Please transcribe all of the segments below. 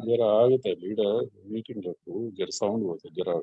जरा आगता lead meeting जरा साउंड होता जरा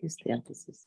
Is the emphasis.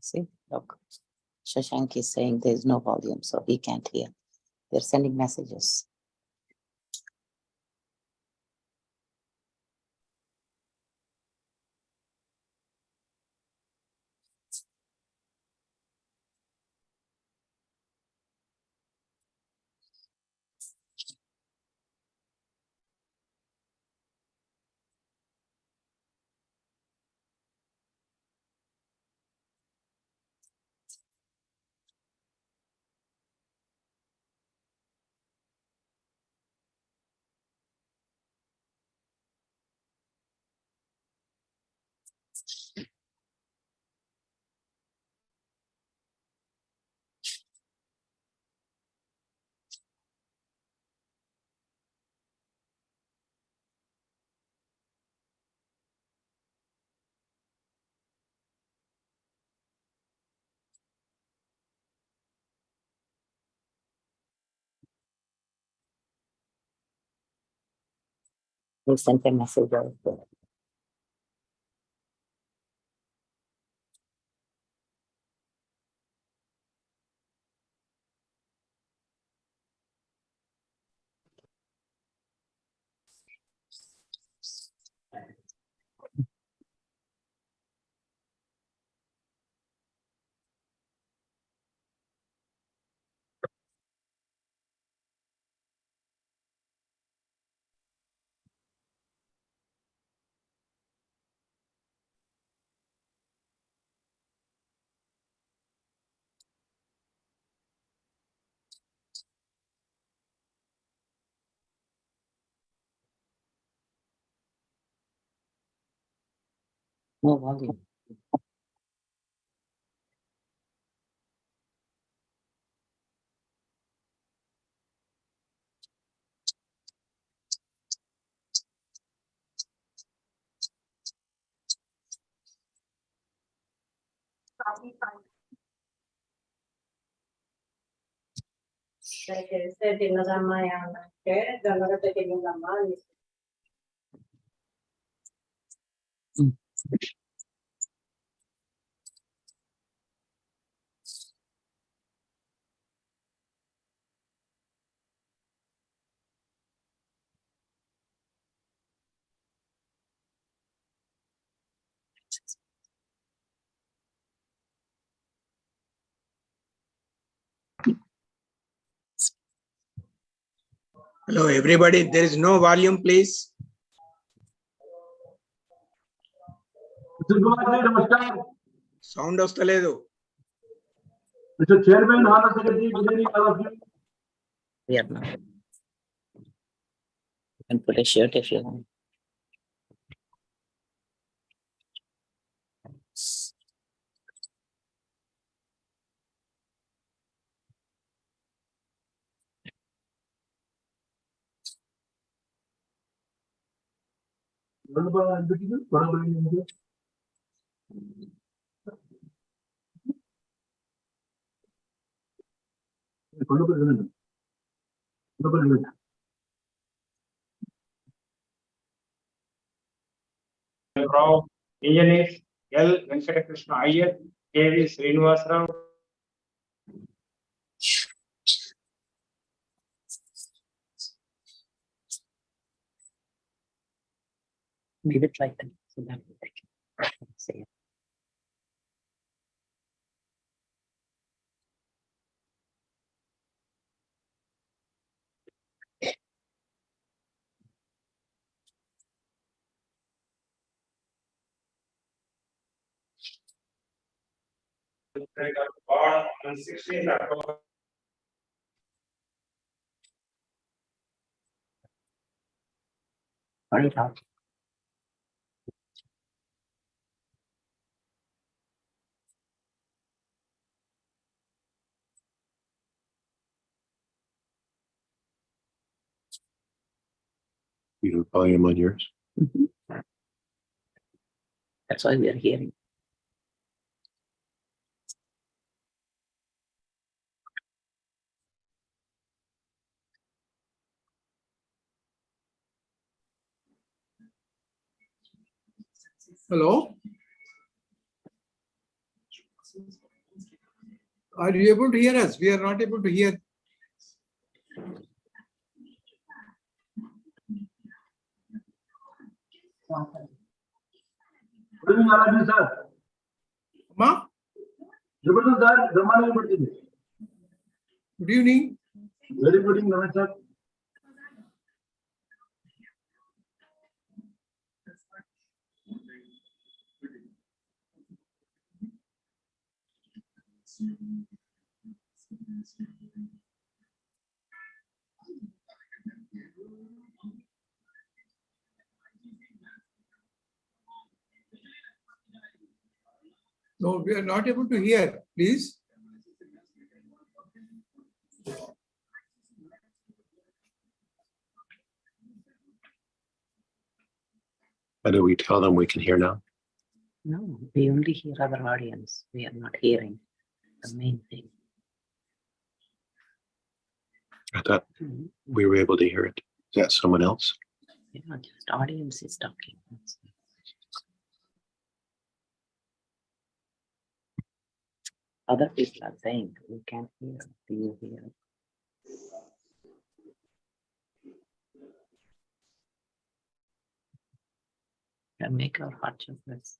See, look. Shashank is saying there is no volume, so he can't hear. They're sending messages. They sent a message also. No volume. Hello, everybody. There is no volume, please. Sound వస్తలేదు. Mr. Chairman, Honorable Secretary, good evening, all of you. Yeah, no. You can put a shirt if you want. Rao, engineers L. Venkatakrishna Iyer, K.V. Srinivas Rao. Leave it like that. So that they can see it. Born on 16th October. Right out. You have volume on yours? That's why we are hearing. Hello? Are you able to hear us? We are not able to hear. Good evening, Alaji sir. Ma? Jupiter sir, Brahmani Jupiter. Good evening. Very good evening, Ramesh sir. No, we are not able to hear. Please. How do we tell them we can hear now? No, we only hear our audience. We are not hearing the main thing. I thought we were able to hear it. Is that someone else? Yeah, just audience is talking. Other people are saying we can't hear. Do you hear? Can make our hot chocolates.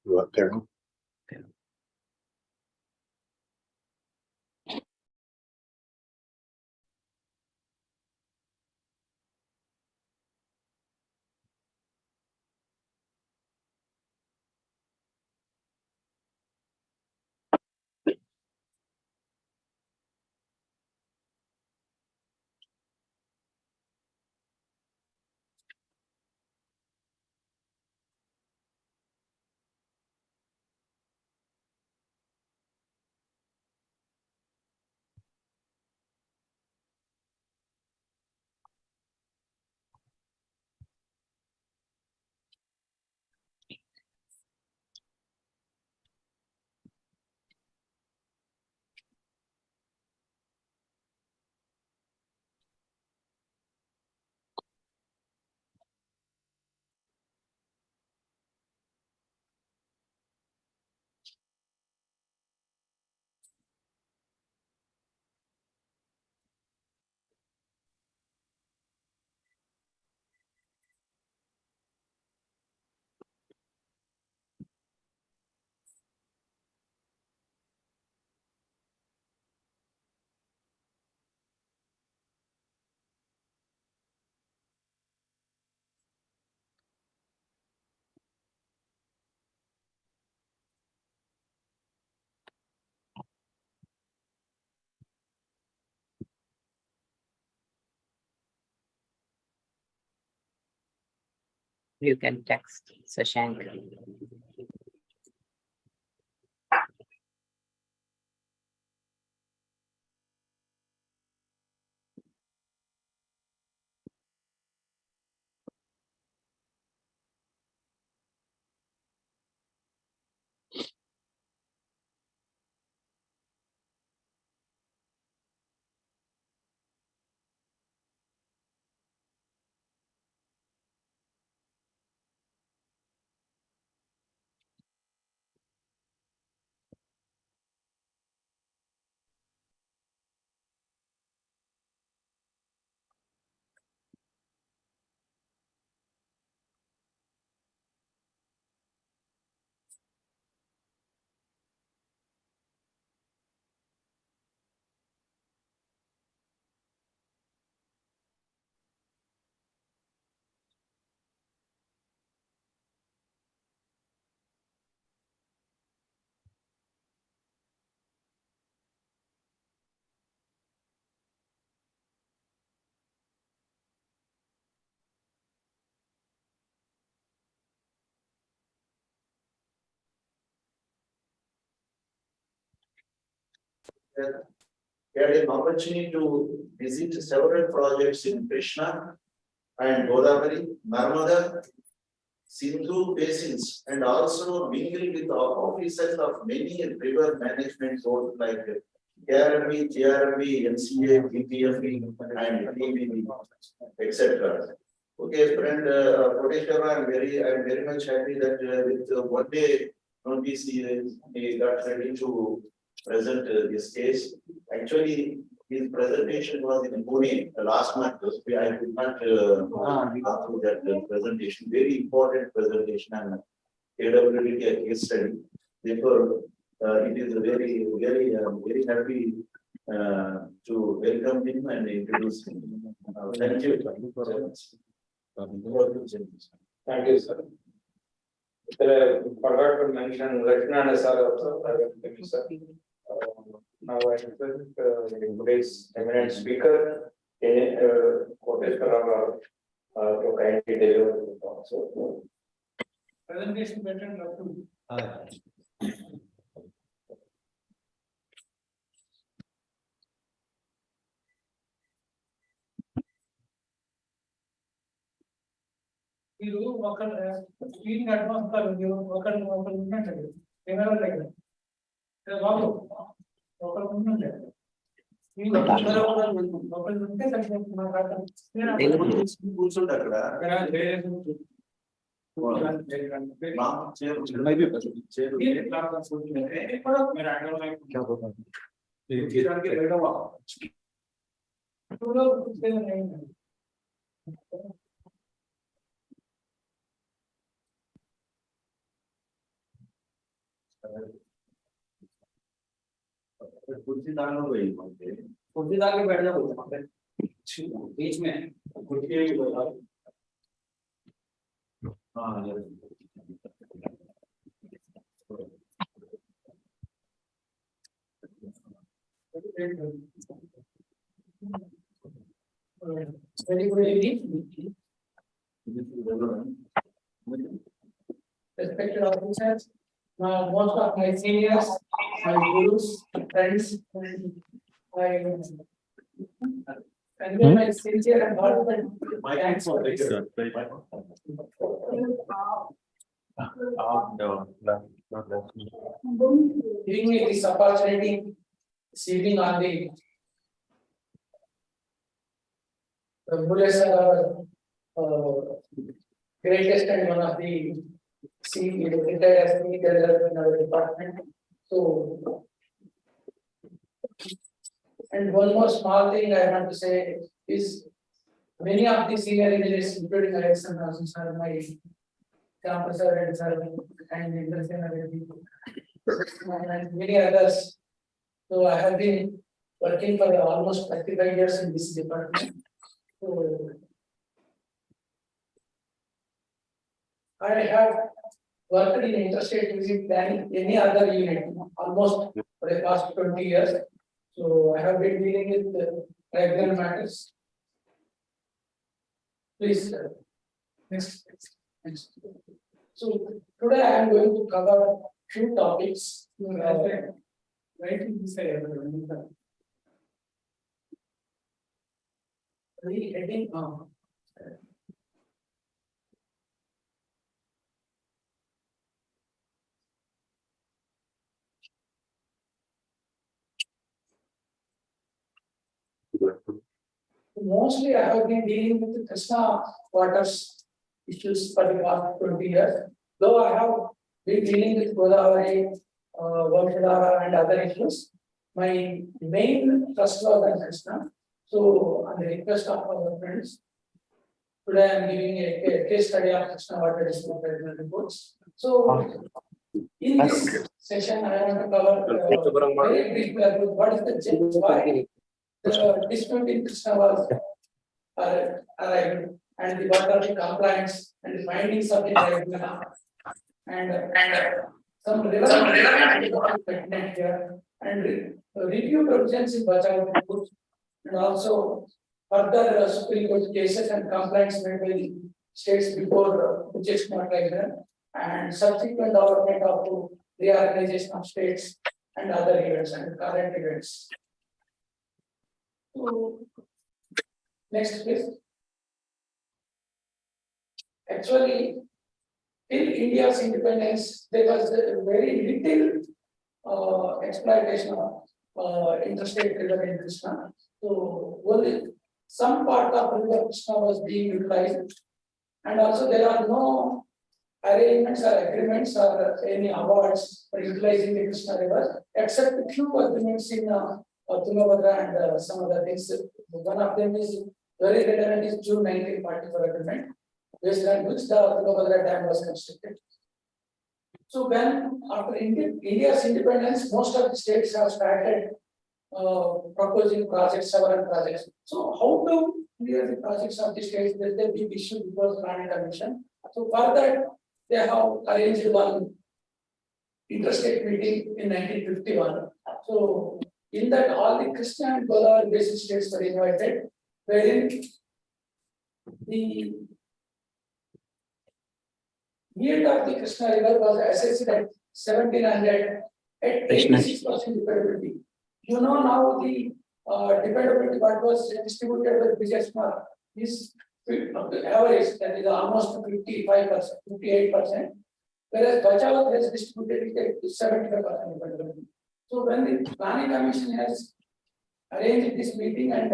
What, Perry? You can text Sashank. Had an opportunity to visit several projects in Krishna and Godavari, Narmada, Sindhu basins, and also mingle with the officers of many river management boards like KRB, TRB, NCA, BPFB, and TBB, etc. Okay, friend Koteshwara, I'm very much happy that with one day notice he got ready to present this case. Actually, his presentation was in Pune last month. I could not go through that presentation. Very important presentation and AWD case study. Therefore, it is very happy to welcome him and introduce him. Thank you. Thank you, sir. Forgot to mention Lakshmana sir also. Sir. Now I request today's eminent speaker, Koteshwar, to kindly deliver the talk. So, Presentation better. మీరు ఒక screen advance మీరు ఒకరు ఉన్నట్టు camera బాబు ఒకరు ఉంటే కూర్చుంటే అక్కడ कुर्सी दाल हो गई कुर्सी डाल के बैठ जाओ बीच में हाँ very good evening. Respected officers, most of my seniors, my gurus, friends, I convey my sincere and heartfelt thanks for this. Giving me this opportunity, sitting on the bullets are greatest and one of the retired as in our department. So, and one more small thing I want to say is many of the senior engineers, including Alexander Hasan sir, my campus sir and sir, and and many others. So I have been working for almost 35 years in this department. So I have worked in interstate music than any other unit, almost for the past 20 years. So I have been dealing with tribunal matters. Please, next. So today I am going to cover few topics. Right in this area. Heading mostly I have been dealing with the Krishna waters issues for the past 20 years. Though I have been dealing with Godavari, Vamshadhara and other issues, my main trust was on Krishna. So, on the request of our friends, today I am giving a case study of Krishna water dispute reports. So, in this session, I want to cover very briefly about what is the change, why the dispute in Krishna was arrived, and what are the complaints and the findings of the tribunal, and some relevant here, and review provisions in Bachao reports, and also further Supreme Court cases and complaints made by the states before tribunal, and subsequent development of reorganization of states and other events and current events. So, next please. Actually, in India's independence, there was a very little exploitation of interstate river in Krishna. So only some part of river Krishna was being utilized, and also there are no arrangements or agreements or any awards for utilizing the Krishna River, except a few agreements in Tungabhadra and some other things. One of them is very relevant is June 1944 agreement, based on which the Tungabhadra Dam was constructed. So when after India's independence, most of the states have started proposing projects, several projects. So how to clear the projects of the states? There's a big issue before planning commission. So for that, they have arranged one interstate meeting in 1951. So in that, all the Krishna and Godavari basin states were invited, wherein the yield of the Krishna River was assessed at 1700 at 86% dependability. You know now the dependability what was distributed with biggest mark is the average, that is almost 55%, 58%, whereas Bachawat has distributed it at 75% dependability. So when the planning commission has arranged this meeting and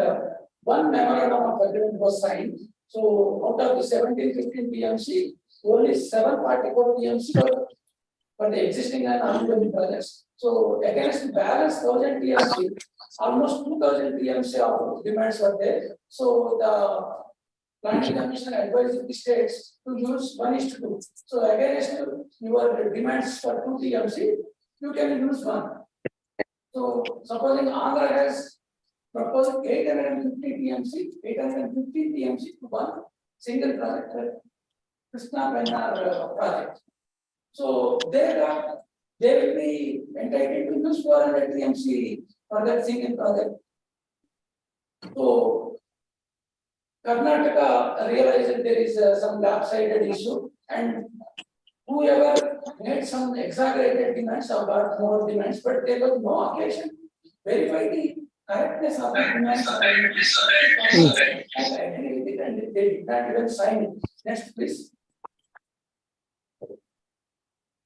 one memorandum of agreement was signed. So out of the 1715 PMC, only 744 PMC were for the existing and ongoing projects. So against the balance 1000 PMC, almost 2000 PMC of demands were there. So the planning commission advised the states to use 1:2. So against your demands for 2 PMC, you can use 1. So supposing Andhra has proposed 850 PMC, 850 PMC to one single project, Krishna Pennar project. So they will be entitled to use 400 TMC for that single project. So Karnataka realized that there is some lopsided issue, and whoever made some exaggerated demands or got more demands, but there was no occasion to verify the correctness of the demands. And agree with it, and they did not even sign it. Next, please.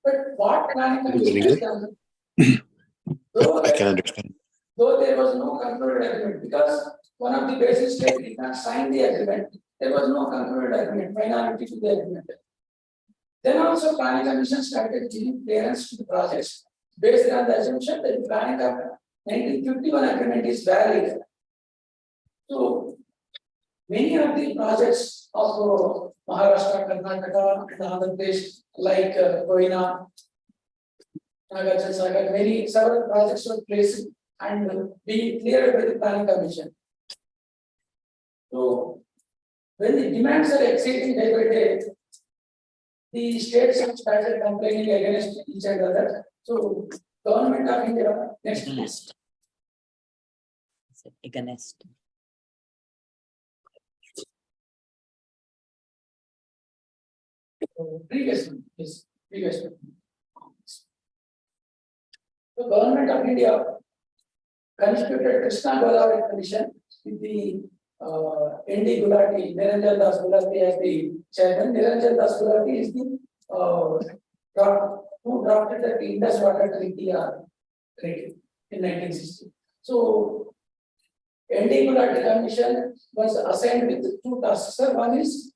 But what planning commission has done? I can understand. Though there was no concluded agreement, because one of the basis states did not sign the agreement, there was no concluded agreement, finality to the agreement. Then also planning commission started giving clearance to the projects based on the assumption that the planning of 1951 agreement is valid. So many of the projects of Maharashtra, Karnataka, and Andhra Pradesh, like Koina, Nagarjuna Sagar, several projects were placed and being cleared by the planning commission. So when the demands are exceeding day by day, the states have started complaining against each other. So government of India, next Against. Against. previous one, yes, previous one. The government of India constituted Krishna Godavari Commission with the ND Gulati, Niranjan Das Gulati as the chairman. Niranjan Das Gulati is the who drafted the Indus Water Treaty in 1960. So ND Gulati Commission was assigned with 2 tasks. Sir, one is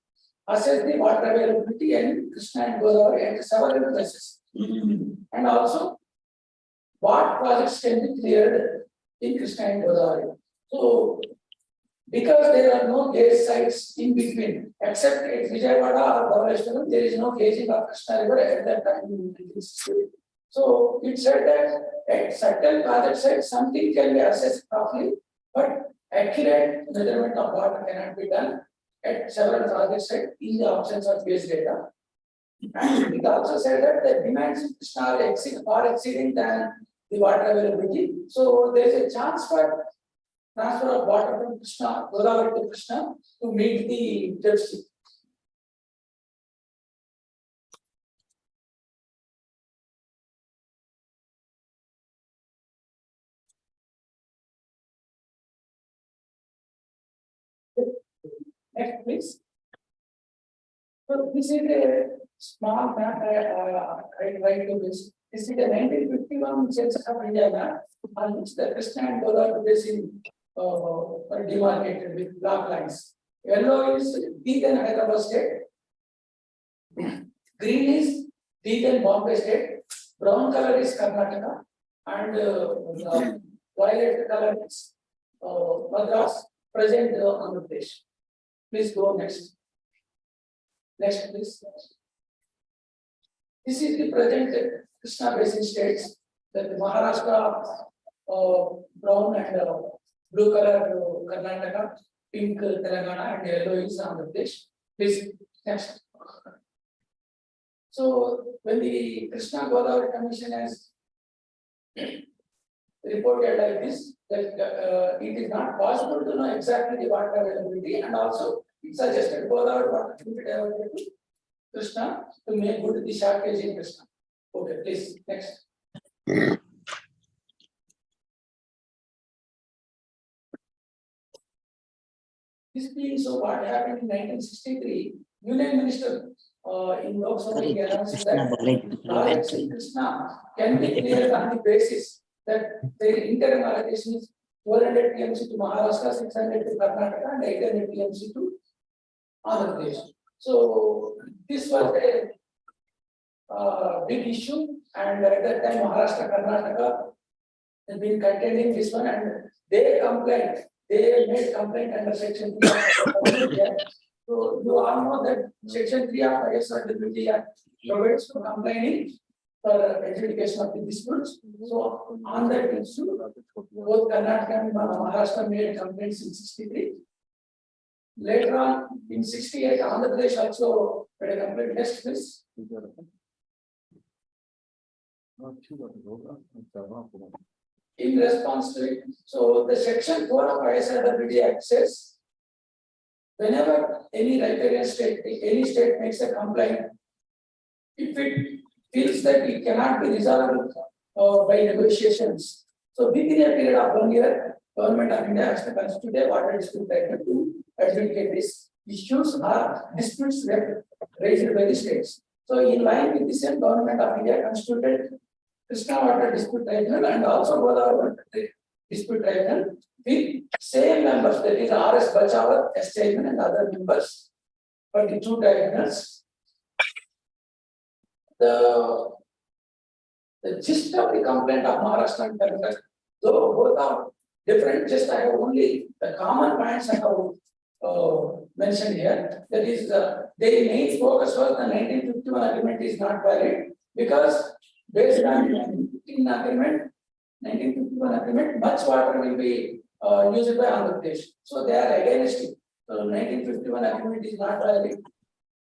assess the water availability in Krishna and Godavari at several places, and also what projects can be cleared in Krishna and Godavari. So, because there are no gauge sites in between, except at Vijayawada or Dhavaleshwaram, there is no gauging of Krishna River at that time. So, it said that at certain project sites, something can be assessed properly, but accurate measurement of water cannot be done at several project sites in the absence of base data. And it also said that the demands in Krishna are far exceeding than the water availability. So there is a chance for transfer of water from Krishna, Godavari to Krishna to meet the deficit. Next, please. So this is a small map. I try to this. This is the 1951 census of India map, on which the Krishna and Godavari basin are demarcated with black lines. Yellow is Big and Hyderabad state. Green is deep and Bombay state, brown color is Karnataka, and violet color is Madras, present Andhra Pradesh. Please go next. Next, please. This is the present Krishna Basin states that Maharashtra, brown and blue color Karnataka, pink Telangana, and yellow is Andhra Pradesh. Please, next. So when the Krishna Godavari Commission has reported like this, that it is not possible to know exactly the water availability, and also it suggested Godavari water to be diverted to Krishna to make good the shortage in Krishna. Okay, please, next. This being so, what happened in 1963, Union Minister in Lok Sabha Sorry, announced Krishna that Balaji, projects in Krishna can be cleared on the basis that their interim allocation is 400 TMC to Maharashtra, 600 to Karnataka, and 800 TMC to Andhra Pradesh. So this was a big issue, and at that time Maharashtra, Karnataka have been contending this one, and they complained. They made complaint under Section 3 of the So you all know that Section 3 of ISRWD Act provides for complaining for adjudication of the disputes. So on that issue, both Karnataka and Maharashtra made complaints in 63. Later on, in 68, Andhra Pradesh also made a complaint. Next, please. In response to it, so the Section 4 of ISRWD Act says, whenever any riparian state, any state makes a complaint, if it feels that it cannot be resolved by negotiations, so within a period of 1 year, Government of India has to constitute a water dispute tribunal to adjudicate these issues or disputes raised by the states. So in line with the same, Government of India constituted Krishna Water Dispute Tribunal and also Godavari Water Dispute Tribunal with same members, that is R.S. Bachawat, S. Chairman, and other members for the two tribunals. The gist of the complaint of Maharashtra and Karnataka, though both are different, just I have only the common points I have mentioned here. That is, their main focus was the 1951 agreement is not valid because based on 1951 agreement, much water will be used by Andhra Pradesh. So they are against it. So 1951 agreement is not valid.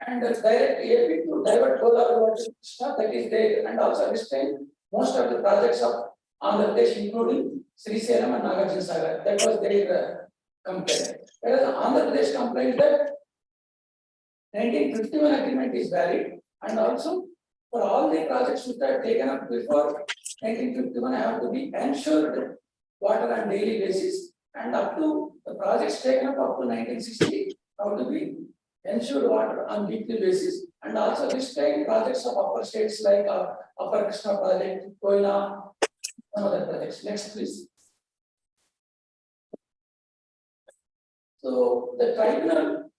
And direct AP to divert Godavari water stuff, that is there, and also restrain most of the projects of Andhra Pradesh, including Srisailam and Nagarjuna Sagar. That was their complaint. Whereas Andhra Pradesh complained that 1951 agreement is valid, and also for all the projects which are taken up before 1951 have to be ensured water on daily basis, and up to the projects taken up to 1960 have to be ensured water on weekly basis, and also restrain projects of upper states like Upper Krishna project, Koina, some other projects. Next, please. So the tribunal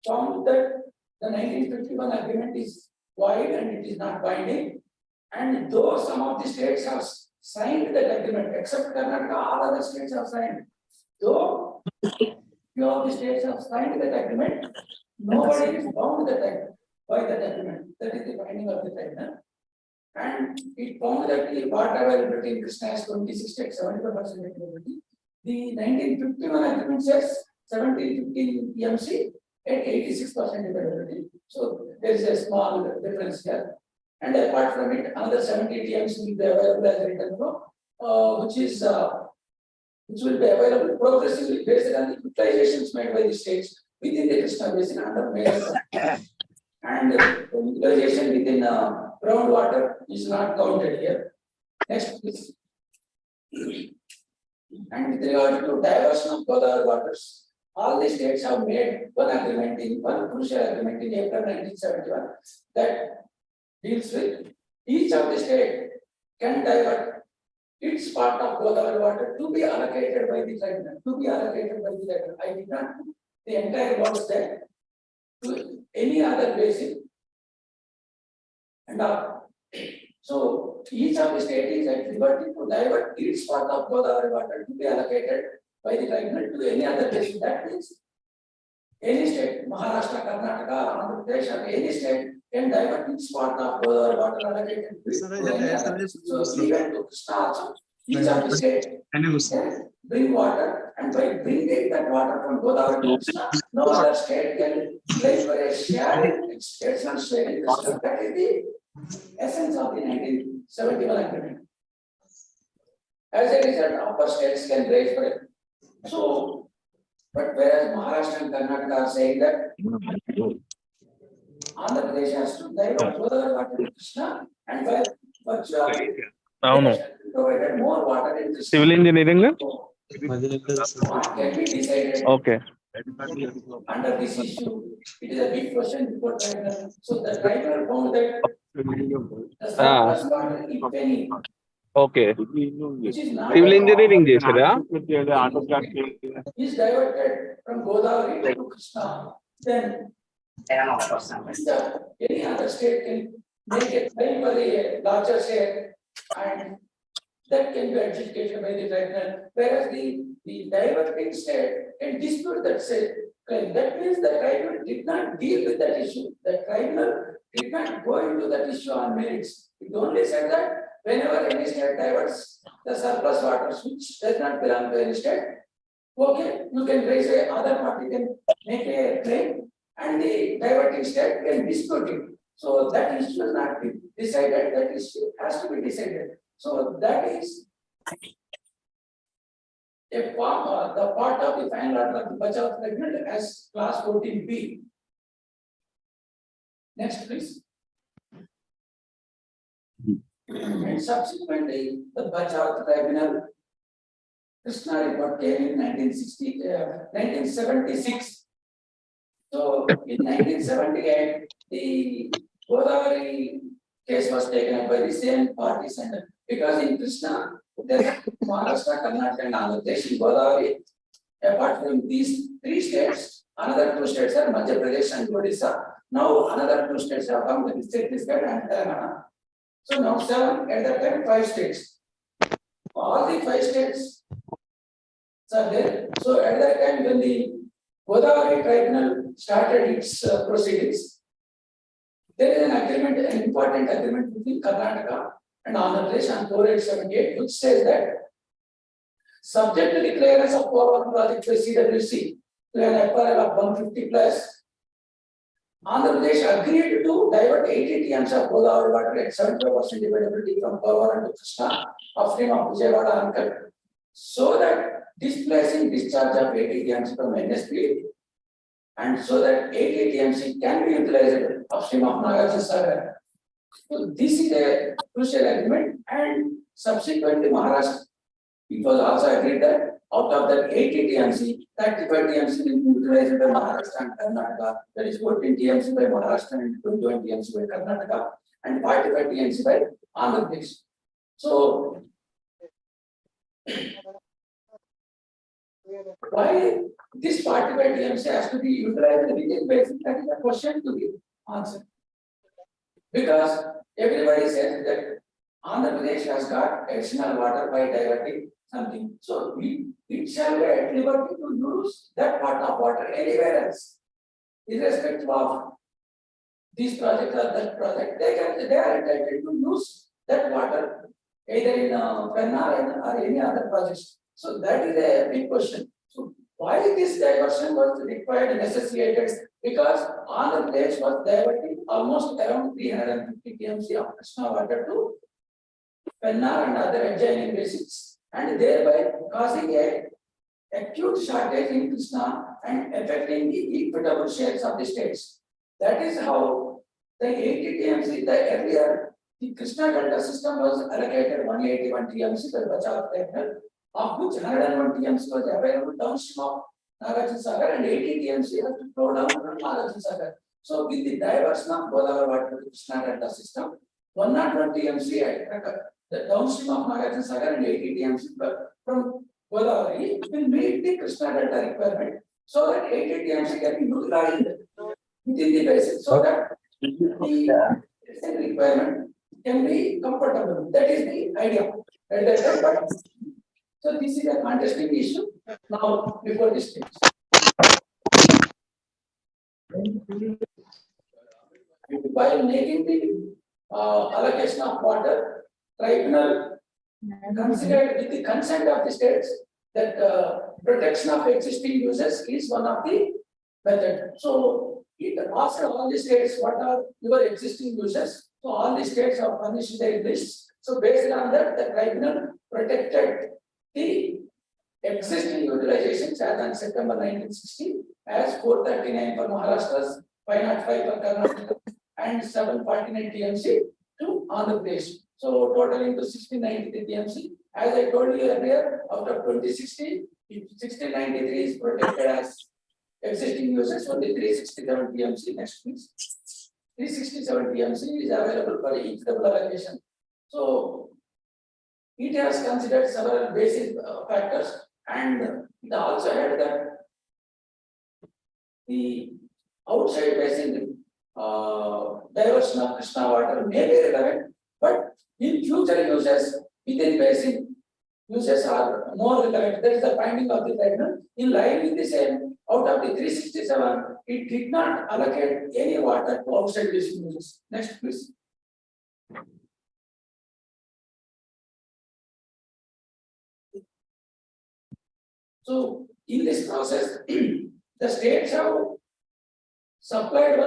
found that the 1951 agreement is void and it is not binding, and though some of the states have signed that agreement, except Karnataka, all other states have signed. Though few of the states have signed that agreement, nobody is bound by that agreement. That is the binding of the tribunal. And it found that the water availability in Krishna is 26 to 75% availability. The 1951 agreement says 1715 TMC at 86% availability. So there is a small difference here. And apart from it, another 70 TMC will be available as written flow, which will be available progressively based on the utilizations made by the states within the Krishna Basin under major. And the utilization within groundwater is not counted here. Next, please. And with regard to diversion of Godavari waters, all the states have made one crucial agreement in April 1971 that deals with each of the state can divert its part of Godavari water to be allocated by the tribunal. I did not put the entire words there to any other basin And so each of the state is at liberty to divert its part of Godavari water to be allocated by the tribunal to any other basin. That means any state, Maharashtra, Karnataka, Andhra Pradesh, or any state can divert its part of Godavari water allocated to any other. So even to Krishna also, each of the state can bring water, and by bringing that water from Godavari to Krishna, no other state can claim for a share in its state's share in Krishna. That is the essence of the 1971 agreement. As a result, upper states can raise for it. So, but whereas Maharashtra and Karnataka are saying that Andhra Pradesh has to divert Godavari water to Krishna, and by virtue of it, అవును provided more water in Krishna. Civil engineering What can be decided okay under this issue? It is a big question before tribunal. So the tribunal found that the surplus water, if any, okay which is not civil engineering చేసారా is diverted from Godavari to Krishna, then any other state can make a claim for a larger share, and that can be adjudicated by the tribunal. Whereas the diverting state can dispute that claim. That means the tribunal did not deal with that issue. The tribunal did not go into that issue on merits. It only said that whenever any state diverts the surplus waters which does not belong to any state, okay, you can raise a other party can make a claim, and the diverting state can dispute it. So that issue is not decided. That issue has to be decided. So that is a part, the part of the final order of the Bachao Tribunal as class 14B. Next, please. And subsequently, the Bachao Tribunal Krishna report came in 1976. So in 1978, the Godavari case was taken up by the same parties, and because in Krishna, there are Maharashtra, Karnataka, and Andhra Pradesh. In Godavari, apart from these three states, another two states are Madhya Pradesh and Odisha. Now another two states have come, that is Chhattisgarh and Telangana. So now 7, at that time 5 states. All the 5 states are there. So at that time when the Godavari Tribunal started its proceedings, there is an agreement, an important agreement between Karnataka and Andhra Pradesh on 4878, which says that subject to the clearance of power project by CWC to an FRL of 150 plus, Andhra Pradesh agreed to divert 80 TMs of Godavari water at 75% availability from Porvaram to Krishna upstream of Vijayawada Anchor, so that displacing discharge of 80 TMs from NSP, and so that 80 TMC can be utilized upstream of Nagarjuna Sagar. So this is a crucial agreement, and subsequently Maharashtra, it was also agreed that out of that 80 TMC, 35 TMC will be utilized by Maharashtra and Karnataka. That is 14 TMC by Maharashtra and 21 TMC by Karnataka, and 45 TMC by Andhra Pradesh. So why this 45 TMC has to be utilized within basin? That is a question to be answered. Because everybody says that Andhra Pradesh has got additional water by diverting something. So it shall be at liberty to use that part of water anywhere else. Irrespective of this project or that project, they are entitled to use that water either in Penna or any other projects. So that is a big question. So why this diversion was required and necessitated? Because Andhra Pradesh was diverting almost around 350 TMC of Krishna water to Penna and other adjoining basins, and thereby causing a acute shortage in Krishna and affecting the equitable shares of the states. That is how the 80 TMC, the earlier, the Krishna Delta system was allocated 181 TMC by Bachao Tribunal, of which 101 TMC was available downstream of Nagarjuna Sagar, and 80 TMC has to flow down from Nagarjuna Sagar. So with the diversion of Godavari water to Krishna Delta system, 101 TMC the downstream of Nagarjuna Sagar and 80 TMC from Godavari will meet the Krishna Delta requirement, so that 80 TMC can be utilized within the basin, so that the requirement can be comfortable. That is the idea. At that time, but so this is a contesting issue now before this stage. While making the allocation of water, tribunal considered with the consent of the states that protection of existing users is one of the method. So it asked all the states what are your existing users. So all the states have furnished their lists. So based on that, the tribunal protected the existing utilizations as on September 1960 as 439 for Maharashtra's 505 for Karnataka and 749 TMC to Andhra Pradesh. So totaling to 1693 TMC. As I told you earlier, out of 2060, if 1693 is protected as existing users, only 367 TMC next please. 367 TMC is available for each double allocation. So it has considered several basic factors, and it also had that the outside basin diversion of Krishna water may be relevant, but in future uses within basin uses are more relevant. That is the finding of the tribunal. In line with the same, out of the 367, it did not allocate any water to outside basin uses. Next, please. So in this process, the states have supplied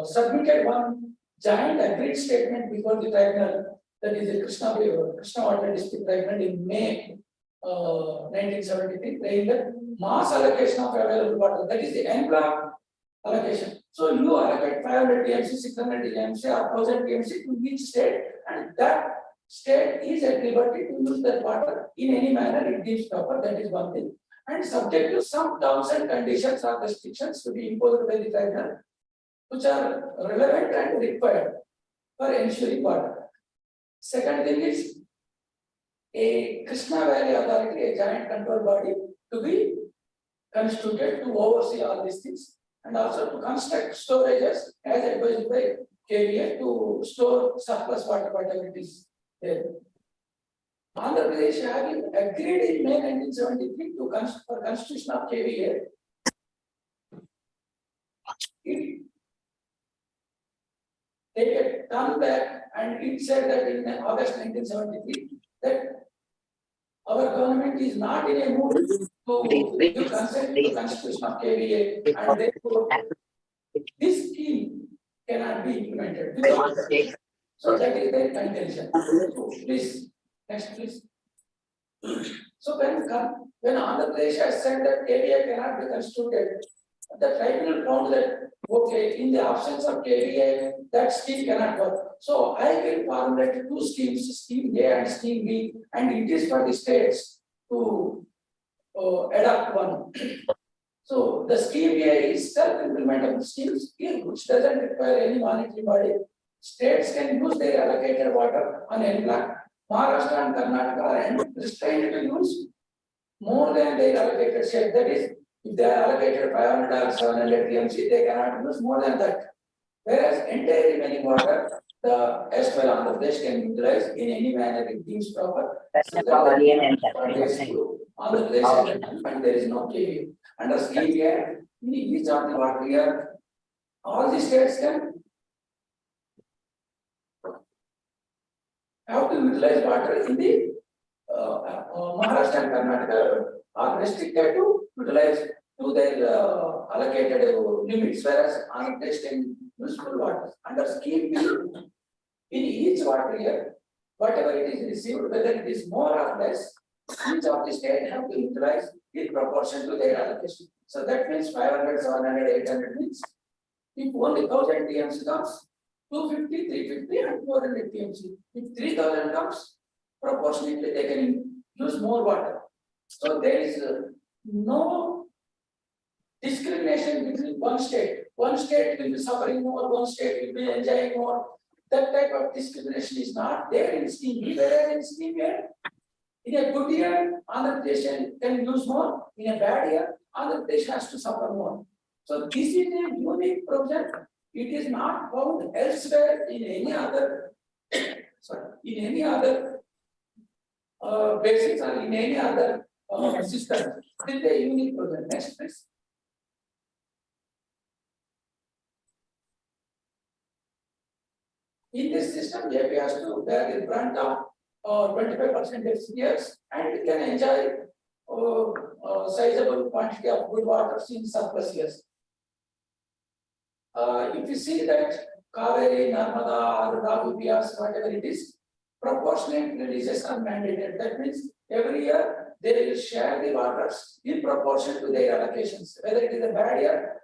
submitted one joint agreed statement before the tribunal, that is the Krishna Water District Tribunal in May 1973, saying that mass allocation of available water, that is the en bloc allocation. So you allocate 500 TMC, 600 TMC, or 1000 TMC to each state, and that state is at liberty to use that water in any manner it deems proper. That is one thing. And subject to some terms and conditions or restrictions to be imposed by the tribunal, which are relevant and required for ensuring water. Second thing is a Krishna Valley Authority, a joint control body, to be constituted to oversee all these things, and also to construct storages as advised by KVA to store surplus water, whatever it is there. Andhra Pradesh having agreed in May 1973 to for constitution of KVA, it take a turn back and it said that in August 1973 that our government is not in a mood to give consent to the constitution of KVA, and therefore this scheme cannot be implemented. So that is their contention. So please, next please. So when Andhra Pradesh has said that KVA cannot be constituted, the tribunal found that okay, in the absence of KVA, that scheme cannot work. So I will formulate two schemes, scheme A and scheme B, and it is for the states to adopt one. So the scheme A is self-implementable schemes, which doesn't require any monetary body. States can use their allocated water on en bloc. Maharashtra and Karnataka are restrained to use more than their allocated share. That is, if they are allocated 500 or 700 TMC, they cannot use more than that. Whereas entire remaining water, the S12 Andhra Pradesh can utilize in any manner it deems proper. So Andhra Pradesh and there is no KVA. Under scheme here, in each of the water year, all the states can have to utilize water in the Maharashtra and Karnataka are restricted to utilize to their allocated limits, whereas Andhra Pradesh can use full water. Under scheme B, in each water year, whatever it is received, whether it is more or less, each of the state have to utilize in proportion to their allocation. So that means 500, 700, 800 means if only 1000 TMC comes, 250, 350 and 400 TMC. If 3000 comes, proportionately they can use more water. So there is no discrimination between one state. One state will be suffering more, one state will be enjoying more. That type of discrimination is not there in scheme B, whereas in scheme A, in a good year, Andhra Pradesh can use more. In a bad year, Andhra Pradesh has to suffer more. So this is a unique provision it is not found elsewhere in any other, sorry, in any other basis or in any other system with a unique provision. Next, please. In this system, JP has to bear the brunt of 25% years and can enjoy sizable quantity of good waters in surplus years. If you see that Kaveri, Narmada, or Ravi, Bias, whatever it is, proportionate releases are mandated. That means every year they will share the waters in proportion to their allocations. Whether it is a bad year,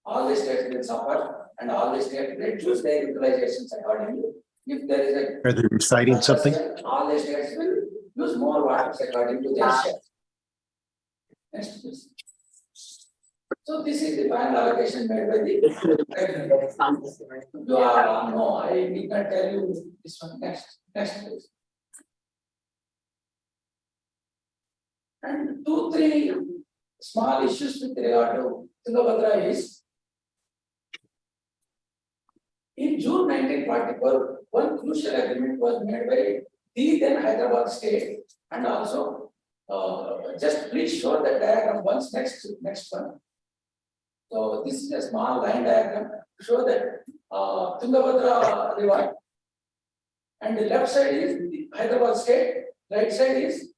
all the states will suffer and all the states reduce their utilizations accordingly. If there is a Are they reciting something? all the states will use more waters according to their share. Next, please. So this is the final allocation made by the. You are no, I did not tell you this one. Next, please. And 2-3 small issues with regard to Tungabhadra is in June 1944, one crucial agreement was made by the then Hyderabad state, and also just please show the diagram once. Next one. So this is a small line diagram to show that Tungabhadra river, and the left side is Hyderabad state, right side is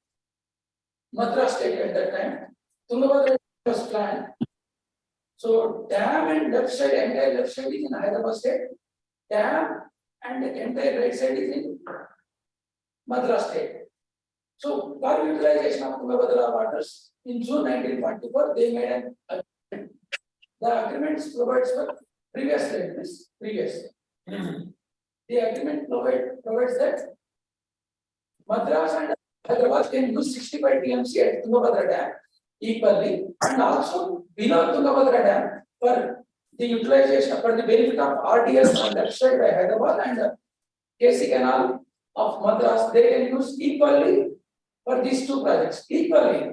Madras state at that time. Tungabhadra was planned. So dam and left side, entire left side is in Hyderabad state. Dam and the entire right side is in Madras state. So for utilization of Tungabhadra waters in June 1944, they made an agreement. The agreement provides for previous. The agreement provides that Madras and Hyderabad can use 65 TMC at Tungabhadra Dam equally, and also below Tungabhadra Dam for the utilization for the benefit of RDS on left side by Hyderabad and KC Canal of Madras, they can use equally for these two projects equally.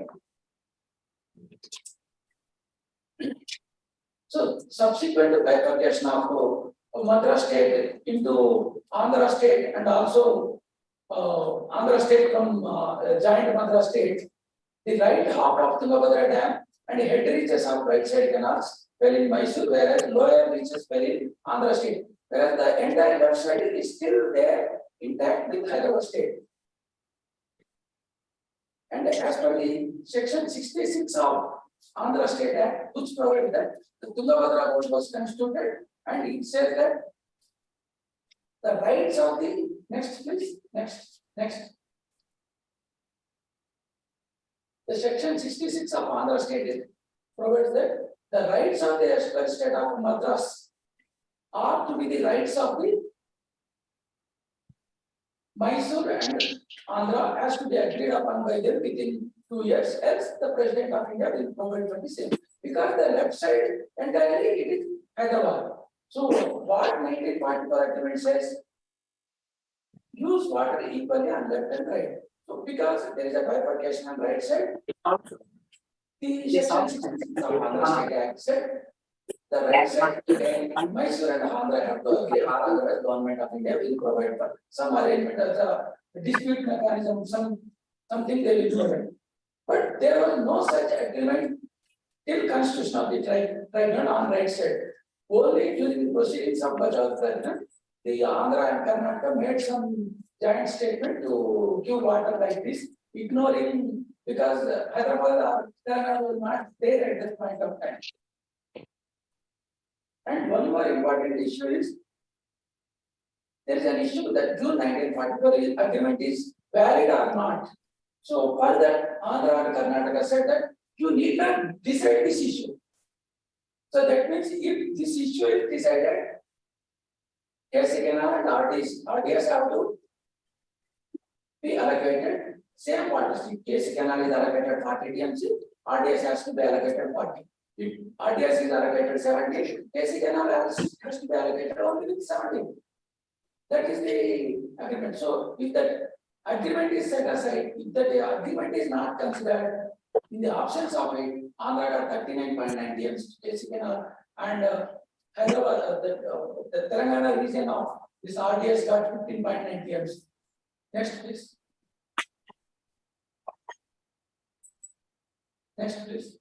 So subsequent to bifurcation of Madras state into Andhra state and also Andhra state from joint Madras state, the right half of Tungabhadra Dam and head reaches of right side canals fell in Mysore, whereas lower reaches fell in Andhra state. Whereas the entire left side is still there intact with Hyderabad state. And as per the section 66 of Andhra State Act, which provides that the Tungabhadra Board was constituted, and it says that the rights of the next. The section 66 of Andhra State provides that the rights of the estuary state of Madras are to be the rights of the Mysore and Andhra has to be agreed upon by them within 2 years, else the President of India will provide for the same. Because the left side entirely it is Hyderabad. So what 1944 agreement says? Use water equally on left and right. So because there is a bifurcation on right side, the section 66 of Andhra State Act said the right side Mysore and Andhra have to agree, or otherwise Government of India will provide for some arrangement as a dispute mechanism, something they will provide. But there was no such agreement till constitution of the tribunal on right side. Only during the proceedings of Bajaj tribunal, the Andhra and Karnataka made some giant statement to give water like this, ignoring because Hyderabad or Telangana was not there at that point of time. And one more important issue is there is an issue that June 1944 agreement is valid or not. So for that, Andhra and Karnataka said that you need not decide this issue. So that means if this issue is decided, KC Canal and RDS have to be allocated same water. If KC Canal is allocated 40 TMC, RDS has to be allocated 40. If RDS is allocated 70, KC Canal has to be allocated only with 70. That is the agreement. So if that agreement is set aside, if that agreement is not considered, in the absence of it, Andhra got 39.9 TMC KC Canal and Hyderabad, the Telangana region of this RDS got 15.9 TMC. Next, please. Next, please.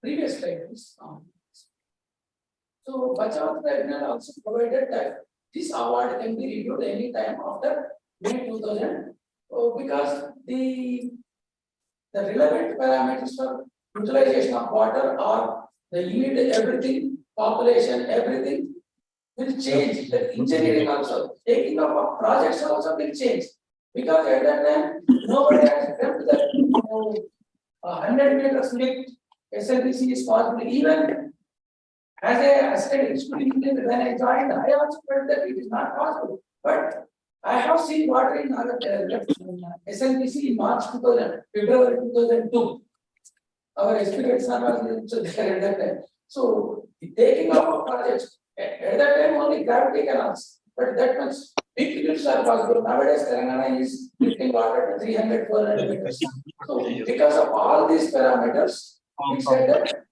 Previous slide, please. So, Bachawat Tribunal also provided that this award can be reviewed any time after May 2000, because the relevant parameters for utilization of water or the yield, everything, population, everything will change. The engineering also, taking up of projects also will change. Because at that time, nobody has dreamt that 100 meters lift SLBC is possible. Even as a assistant engineer, when I joined, I also felt that it is not possible. But I have seen water in our SLBC in March 2000, February 2002. Our experience was there at that time. So taking up of projects at that time only gravity canals, but that much big lifts are possible. Nowadays, Telangana is lifting water to 300, 400 meters. So because of all these parameters, we said that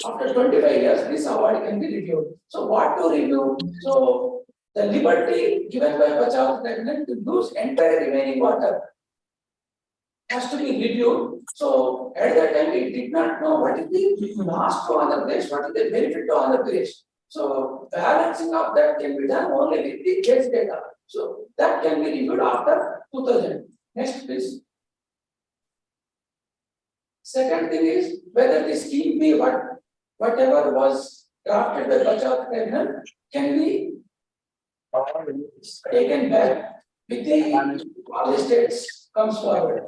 after 25 years, this award can be reviewed. So what to review? So the liberty given by Bachawat Tribunal to use entire remaining water has to be reviewed. So at that time, we did not know what is the loss to Andhra Pradesh, what is the benefit to Andhra Pradesh. So balancing of that can be done only with the case data. So that can be reviewed after 2000. Next, please. Second thing is whether the scheme B, whatever was drafted by Bachawat Tribunal can be taken back with the all the states comes forward.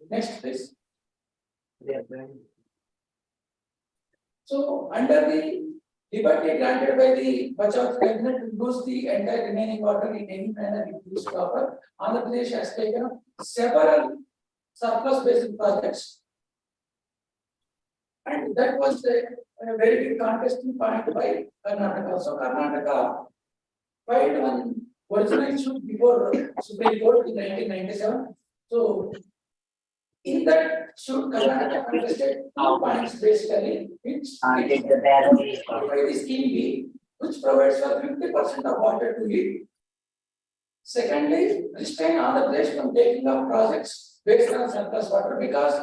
Next, please. So under the liberty granted by the Bachawat Tribunal to use the entire remaining water in any manner if used proper, Andhra Pradesh has taken up several surplus based projects. And that was a very big contesting point by Karnataka. So Karnataka filed one original suit before Supreme Court in 1997. So in that suit, Karnataka contested 2 points basically, which by the scheme B, which provides for 50% of water to it. Secondly, restrain Andhra Pradesh from taking up projects based on surplus water, because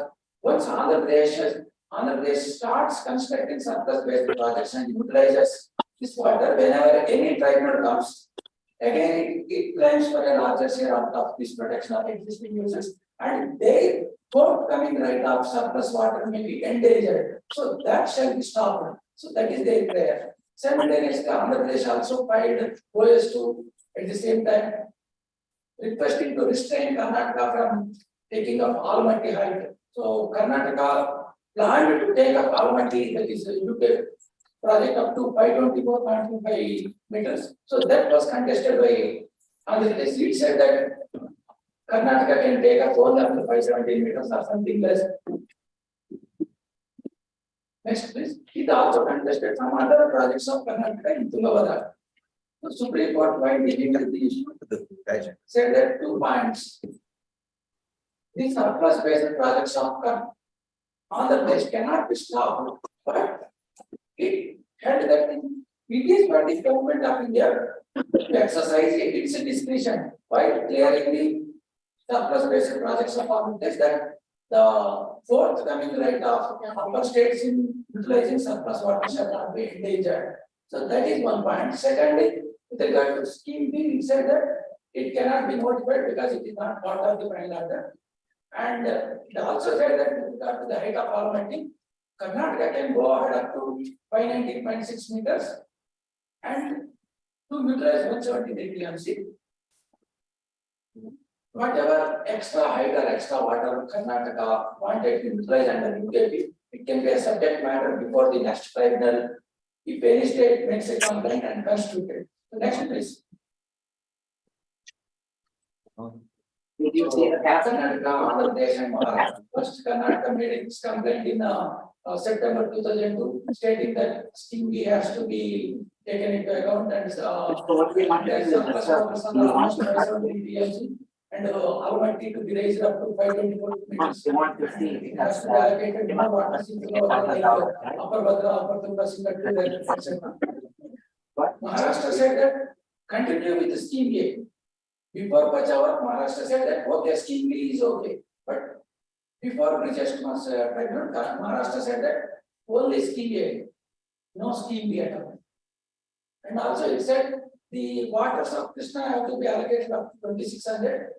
once Andhra Pradesh starts constructing surplus based projects and utilizes this water, whenever any tribunal comes, again it claims for a larger share of this protection of existing users, and their forthcoming right of surplus water may be endangered. So that shall be stopped. So that is their prayer. Simultaneously, Andhra Pradesh also filed OS2 at the same time, requesting to restrain Karnataka from taking up Almaty height. So Karnataka planned to take up Almaty, that is UK project up to 524.25 meters. So that was contested by Andhra Pradesh. It said that Karnataka can take up only up to 517 meters or something less. Next, please. It also contested some other projects of Karnataka in Tungabhadra. The Supreme Court, while dealing with the issue, said that 2 points. The surplus based projects of Andhra Pradesh cannot be stopped, but it held that it is for the government of India to exercise its discretion while clearing the surplus based projects of Andhra Pradesh, that the forthcoming right of upper states in utilizing surplus water shall not be endangered. So that is one point. Secondly, with regard to scheme B, it said that it cannot be notified because it is not part of the final order. And it also said that with regard to the height of Almaty, Karnataka can go ahead up to 590.6 meters and to utilize 173 TMC. Whatever extra height or extra water Karnataka wanted to utilize under UKP, it can be a subject matter before the next tribunal if any state makes a complaint and constitute it. So next, please. Karnataka, Andhra Pradesh and Maharashtra. First, Karnataka made its complaint in September 2002, stating that scheme B has to be taken into account and So what we want to do is surplus just, waters on we want almost to- 570 TMC and Almaty to be raised up to 524 meters. We want to see It has because, to be allocated more waters into the water like right? Upper Bhadra, Upper Tunga, Singapore, etc. What? Maharashtra said that continue with the scheme A. Before Pachawar, Maharashtra said that okay, scheme B is okay. But before British tribunal, Maharashtra said that only scheme A, no scheme B at all. And also it said the waters of Krishna have to be allocated up to 2600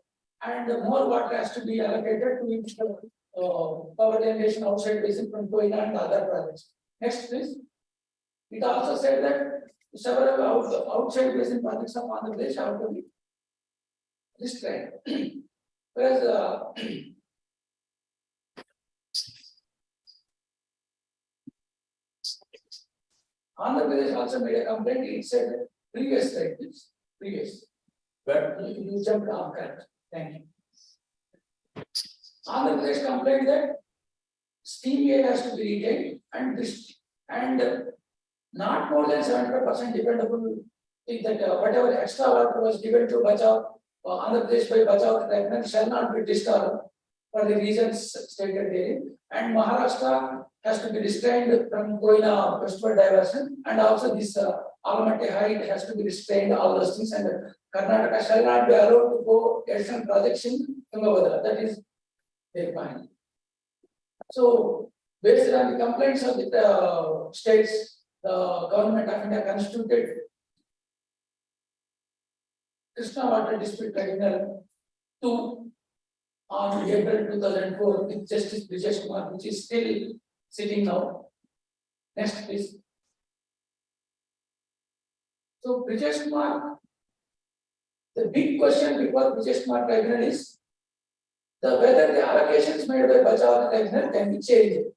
and more water has to be allocated to each power generation outside basin from Koina and other projects. Next please. It also said that several outside basin projects of Andhra Pradesh have to be restrained. Whereas Andhra Pradesh also made a complaint. It said previous slide, please. Previous. But you jumped on correct. Thank you. Andhra Pradesh complained that scheme A has to be retained and not more than 75% dependable. That whatever extra water was given to Bachao, Andhra Pradesh by Bachao tribunal shall not be disturbed for the reasons stated there. And Maharashtra has to be restrained from Koina westward diversion, and also this Almaty height has to be restrained, all those things, and Karnataka shall not be allowed to go additional projects in Tungabhadra. That is their point. So, based on the complaints of the states, the government of India constituted Krishna Water Dispute Tribunal 2 on April 2004 with Justice Brijesh Kumar, which is still sitting now. Next, please. So, Brijesh Kumar, the big question before Brijesh Kumar Tribunal is whether the allocations made by Bachao Tribunal can be changed.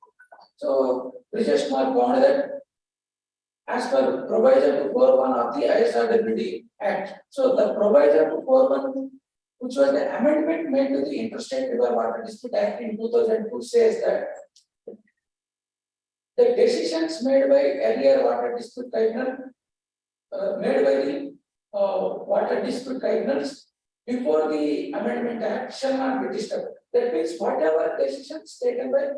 So, Brijesh Kumar found that as per provision to 41 of the ISRWD Act. So, the provision to 41, which was the amendment made to the Interstate River Water Dispute Act in 2002, says that the decisions made by earlier water dispute tribunal, made by the water dispute tribunals before the Amendment Act shall not be disturbed. That means whatever decisions taken by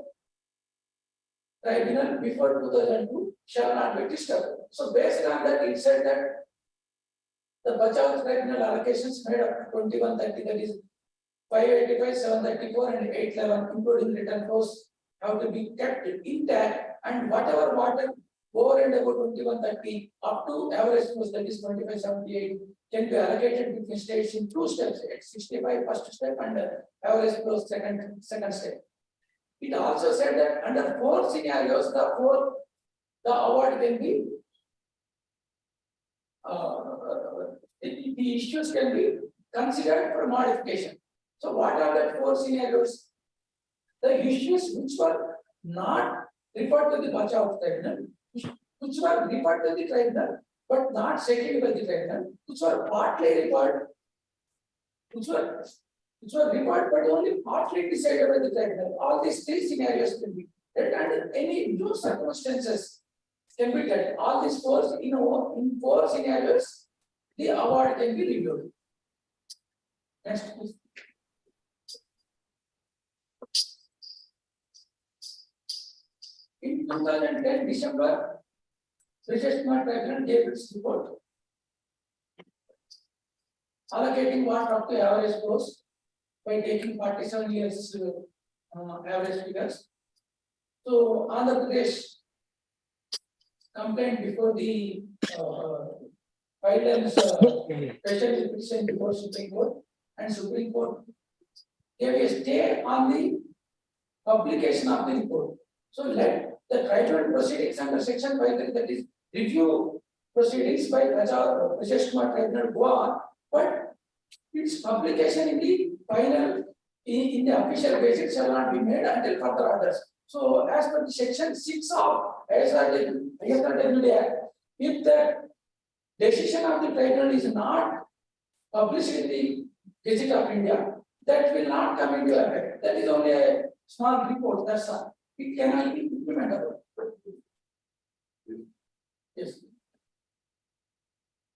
tribunal before 2002 shall not be disturbed. So based on that, it said that the Bachao tribunal allocations made up to 2130, that is 585, 734 and 811, including return flows, have to be kept intact, and whatever water over and above 2130 up to average flows, that is 2578, can be allocated between states in 2 steps, at 65 first step and average flows second step. It also said that under 4 scenarios, the award can be the issues can be considered for modification. So what are the 4 scenarios? The issues which were not referred to the Bachao tribunal, which were referred to the tribunal, but not settled by the tribunal, which were partly referred, which were referred but only partly decided by the tribunal. All these 3 scenarios can be dealt under any new circumstances can be dealt. All these 4 in 4 scenarios, the award can be reviewed. Next, please. In 2010 December, Brijesh Kumar Tribunal gave its report allocating water up to average flows by taking 47 years average figures. So Andhra Pradesh complained before the Finance special petition before Supreme Court, and Supreme Court gave a stay on the publication of the report. So let the tribunal proceedings under section 5, that is review proceedings by Brijesh Kumar Tribunal go on, but its publication in the final in the official gazette shall not be made until further orders. So as per the section 6 of ISRWD Act, if the decision of the tribunal is not published in the Gazette of India, that will not come into effect. That is only a small report, that's all. It cannot be implementable. Yes.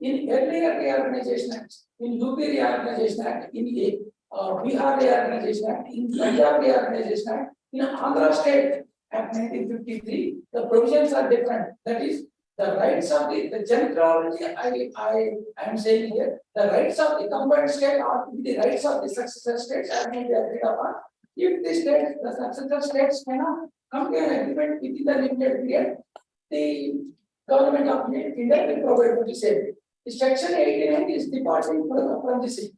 In earlier reorganization acts, in UP reorganization act, in Bihar reorganization act, in Punjab reorganization act, in Andhra state act 1953, the provisions are different. That is, the rights of the general I am saying here, the rights of the combined state are to be the rights of the successor states as may be agreed upon. If the state, the successor states cannot come to an agreement within the limited period, the government of India will provide for the same. Section 89 is departing from the same.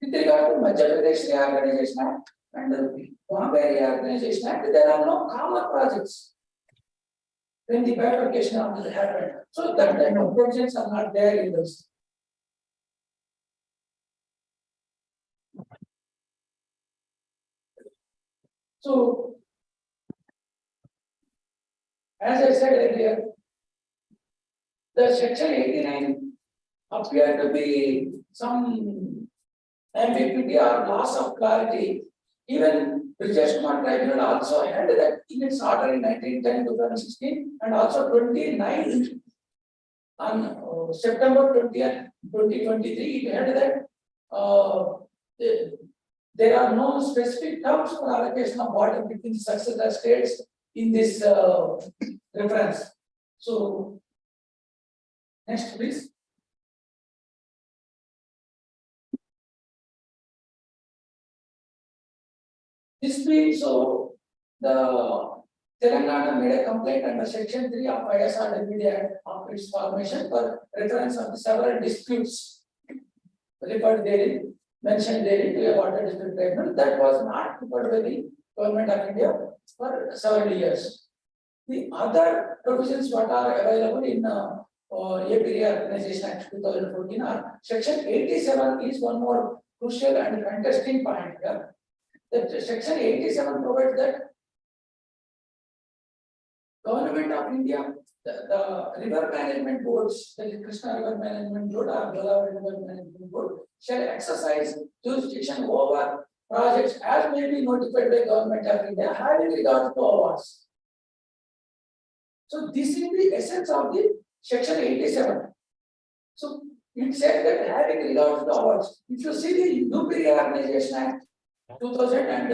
With regard to Madhya Pradesh Reorganization Act and the Bombay Reorganization Act, there are no common projects when the bifurcation of this happened. So that type of provisions are not there in this. So, as I said earlier, the section 89 appear to be some ambiguity or loss of clarity. Even British Command Tribunal also had that in its order in 1910-2016 and also 29 on September 20th, 2023, it had that there are no specific terms for allocation of water between successor states in this reference. So, next please. This being so, the Telangana made a complaint under section 3 of ISRWD Act of its formation for reference of the several disputes referred therein, mentioned therein to a water dispute tribunal that was not referred by the government of India for several years. The other provisions what are available in AP Reorganization Act 2014 are section 87 is one more crucial and interesting point here. That section 87 provides that Government of India, the river management boards, the Krishna River Management Board or Godavari River Management Board, shall exercise jurisdiction over projects as may be notified by Government of India having regard to awards. So this is the essence of the section 87. So it said that having regard to awards. If you see the UP Reorganization Act 2000 and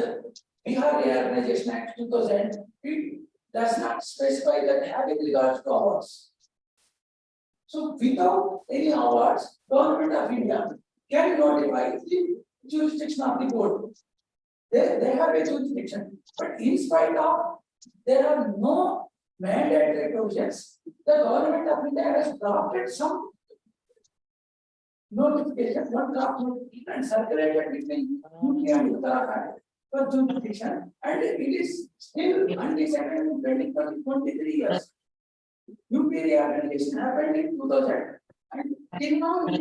Bihar Reorganization Act 2000, it does not specify that having regards to awards. So without any awards, Government of India can notify the jurisdiction of the board. They have a jurisdiction, but in spite of there are no mandatory provisions, the Government of India has drafted some notification, one draft notification and circulated between UP and Uttarakhand for jurisdiction, and it is still undecided in 23 years. UP reorganization happened in 2000, and till now it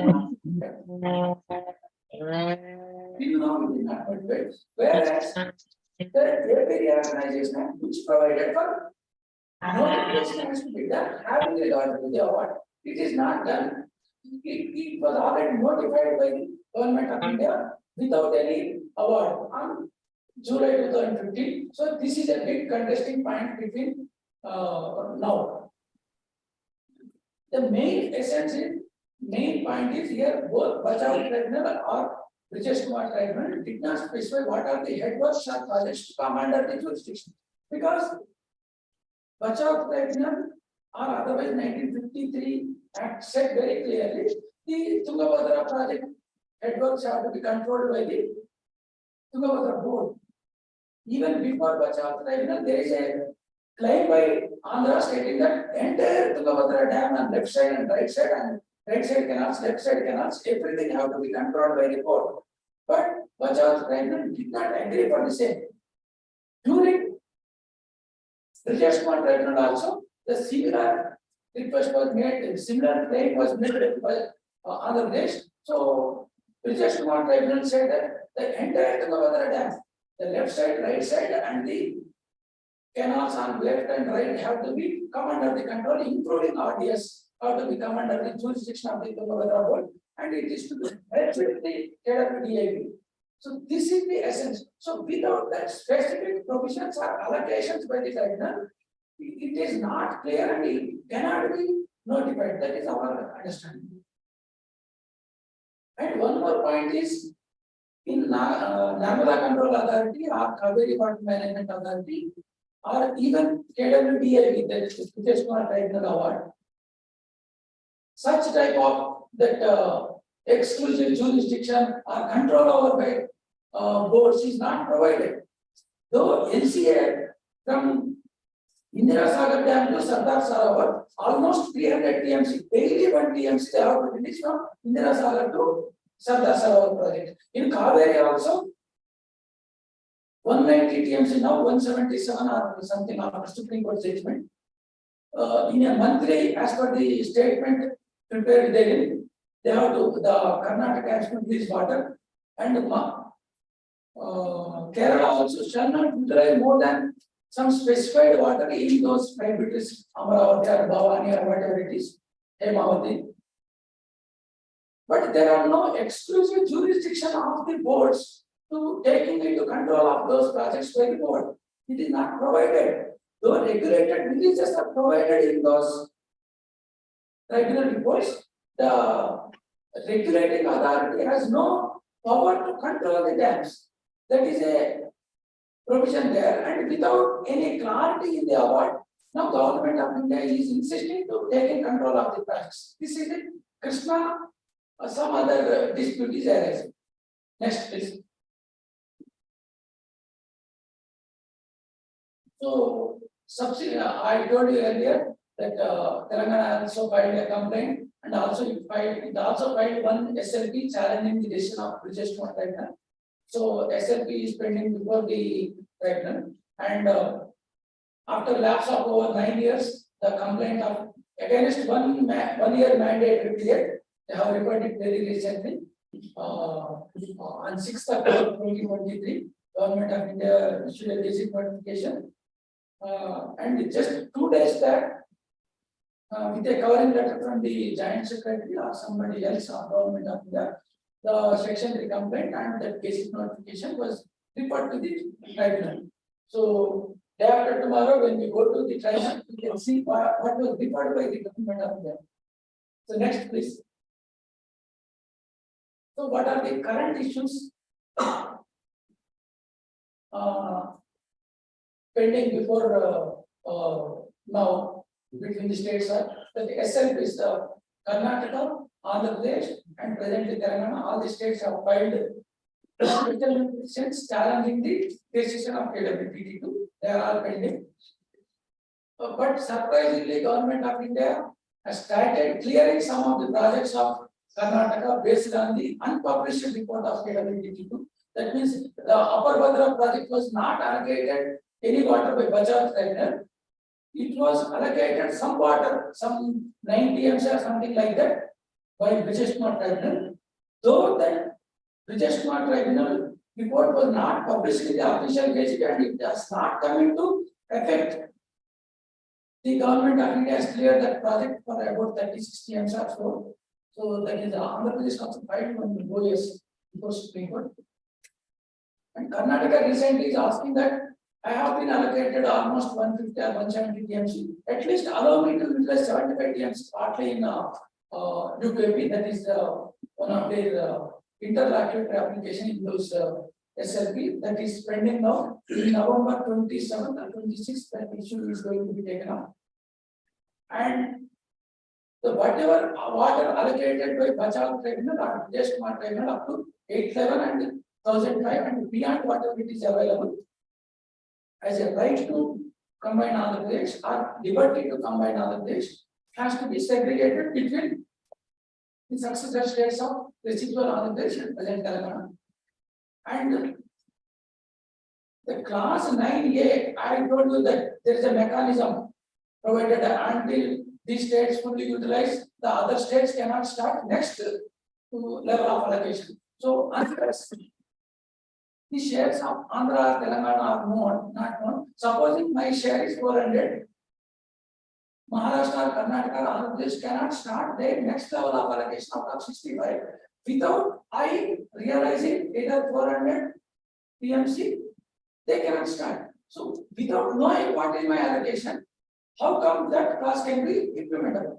is not completed. Whereas the AP reorganization which provided for notification has to be done having regard to the award, it is not done. It was already notified by the Government of India without any award on July 2015. So this is a big contesting point between now. The main essence is, main point is here both Bachao Tribunal or British Command Tribunal did not specify what are the headworks or projects to come under the jurisdiction. Because Bachao Tribunal or otherwise 1953 Act said very clearly the Tungabhadra project headworks have to be controlled by the Tungabhadra board. Even before Bachao Tribunal, there is a claim by Andhra stating that entire Tungabhadra dam on left side and right side canals, left side canals, everything have to be controlled by the board. But Bachao Tribunal did not agree for the same. During British Command Tribunal also, the similar request was made, similar claim was made by Andhra Pradesh. So British Command Tribunal said that the entire Tungabhadra dam, the left side, right side, and the canals on left and right have to be come under the control, including RDS, have to be come under the jurisdiction of the Tungabhadra board, and it is to be merged with the KWDIB. So this is the essence. So without that specific provisions or allocations by the tribunal, it is not clear and it cannot be notified. That is our understanding. And one more point is in Narmada Control Authority or Kaveri Water Management Authority or even KWDA, that is Traditional Tribunal Award. Such type of that exclusive jurisdiction or control over by boards is not provided. Though NCA from Indira Sagar Dam to Sardar Sarovar, almost 300 TMC, daily 1 TMC they have to release from Indira Sagar to Sardar Sarovar project. In Kaveri also, 190 TMC now, 177 or something after Supreme Court judgment. In a monthly, as per the statement prepared therein, they have to, the Karnataka has to release water and Kerala also shall not utilize more than some specified water in those tributaries, Amaravati or Bhavani or whatever it is, Hemavati. But there are no exclusive jurisdiction of the boards to taking into control of those projects by the board. It is not provided. Though regulated releases are provided in those tribunal reports, the regulating authority has no power to control the dams. That is a provision there, and without any clarity in the award, now Government of India is insisting to take in control of the projects. This is it. Krishna or some other dispute is arising. Next, please. So, I told you earlier that Telangana also filed a complaint, and also it also filed one SLP challenging the decision of British Tribunal. So SLP is pending before the tribunal, and after lapse of over 9 years, the complaint of against 1 year mandate period, they have referred it very recently. On 6th October 2023, Government of India issued a basic notification. And just 2 days back, with a covering letter from the Joint Secretary or somebody else of Government of India, the section 3 complaint and that basic notification was referred to the tribunal. So, day after tomorrow, when we go to the tribunal, we can see what was referred by the Government of India. So, next, please. So, what are the current issues pending before now between the states are that the SLP is the Karnataka, Andhra Pradesh, and presently Telangana. All the states have filed petitions challenging the decision of KWPT2. They are all pending. But surprisingly, Government of India has started clearing some of the projects of Karnataka based on the unpublished report of KWPT2. That means the Upper Bhadra project was not allocated any water by Bajaj Tribunal. It was allocated some water, some 9 TMC or something like that by Vijaykumar Tribunal. Though the Vijaykumar Tribunal report was not published in the official gazette and it does not come into effect, the Government of India has cleared that project for about 36 TMC or so. So that is Andhra Pradesh also filed on OAS before Supreme Court. And Karnataka recently is asking that I have been allocated almost 150 or 170 TMC. At least allow me to utilize 75 TMC partly in UPP, that is one of their interlocutory application in those SLP that is pending now. In November 27th and 26th, that issue is going to be taken up. And the whatever water allocated by Bachao Tribunal or Vijaykumar Tribunal up to 811 and 1005 and beyond whatever it is available as a right to combine Andhra Pradesh or liberty to combine Andhra Pradesh has to be segregated between the successor states of residual Andhra Pradesh and present Telangana. And the class 9A, I told you that there is a mechanism provided until these states fully utilize, the other states cannot start next to level of allocation. So, unless the shares of Andhra, Telangana are known, not known. Supposing my share is 400, Maharashtra, Karnataka, Andhra Pradesh cannot start their next level of allocation of 65 without I realizing either 400 TMC, they cannot start. So, without knowing what is my allocation, how come that class can be implementable?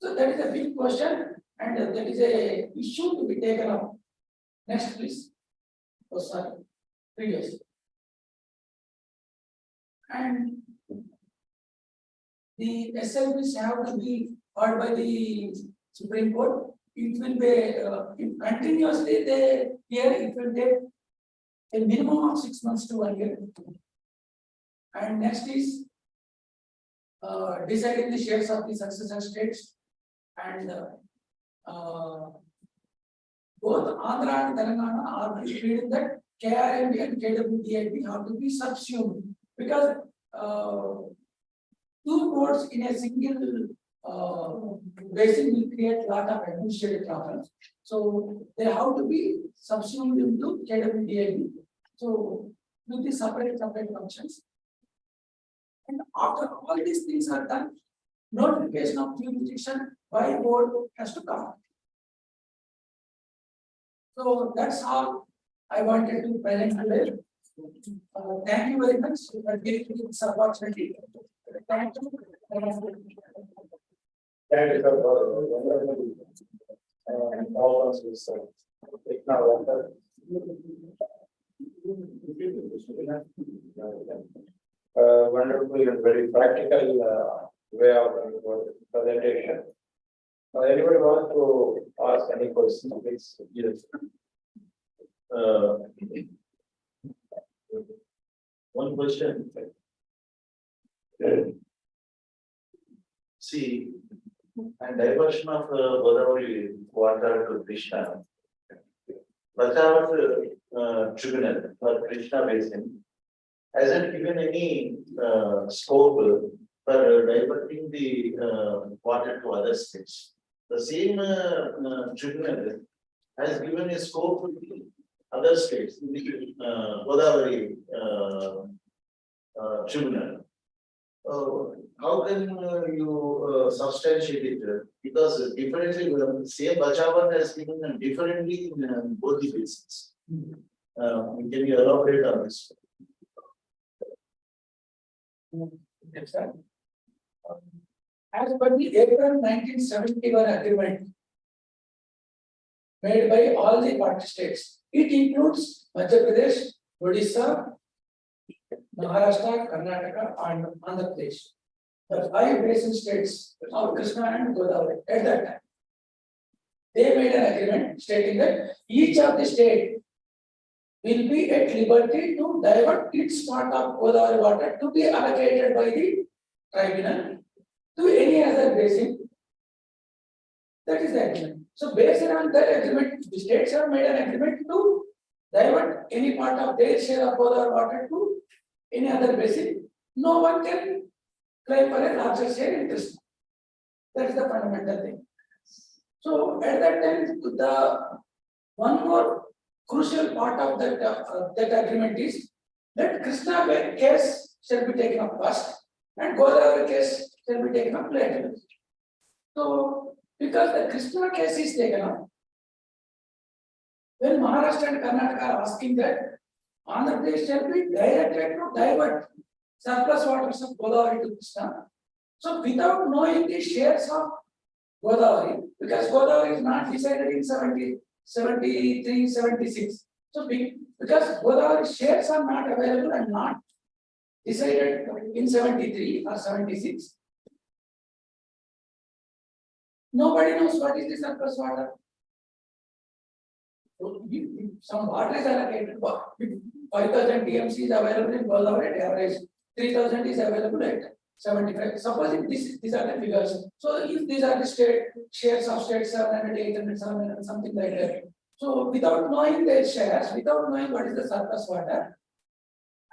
So that is a big question, and that is a issue to be taken up. Next, please. Oh, sorry, previous. And the SLBs have to be heard by the Supreme Court. It will be continuously they hear. It will take a minimum of 6 months to 1 year. And next is deciding the shares of the successor states, and both Andhra and Telangana are reading that KRMB and KWDIB have to be subsumed, because two boards in a single basin will create lot of administrative problems. So they have to be subsumed into KWDIB. So with the separate functions. And after all these things are done, notification of jurisdiction by board has to come. So that's all I wanted to present today. Thank you very much for giving me this opportunity. Thank you. Thank you, sir. And all of us take now. Wonderful and very practical way of presentation. Anybody want to ask any questions, please? Yes. One question. See, and diversion of Godavari water to Krishna. Bachawat tribunal for Krishna basin hasn't given any scope for diverting the water to other states. The same tribunal has given a scope to the other states, in the Godavari tribunal. How can you substantiate it? Because differently, same Bachawat has given differently in both the basins. Can you elaborate on this? Yes, sir. As per the April 1971 agreement made by all the party states, it includes Madhya Pradesh, Odisha, Maharashtra, Karnataka, and Andhra Pradesh. The 5 basin states of Krishna and Godavari at that time. They made an agreement stating that each of the state will be at liberty to divert its part of Godavari water to be allocated by the tribunal to any other basin. That is the agreement. So based on that agreement, the states have made an agreement to divert any part of their share of Godavari water to any other basin. No one can claim for a larger share in Krishna. That is the fundamental thing. So at that time, the one more crucial part of that agreement is that Krishna case shall be taken up first and Godavari case shall be taken up later. So because the Krishna case is taken up, when Maharashtra and Karnataka are asking that Andhra Pradesh shall be directed to divert surplus waters of Godavari to Krishna. So without knowing the shares of Godavari, because Godavari is not decided in 73, 76. So because Godavari shares are not available and not decided in 73 or 76, nobody knows what is the surplus water. So some water is allocated, 5,000 TMC is available in Godavari at average, 3,000 is available at 75. Supposing these are the figures. So if these are the state shares of states, 700, 800, 700, something like that. So without knowing their shares, without knowing what is the surplus water,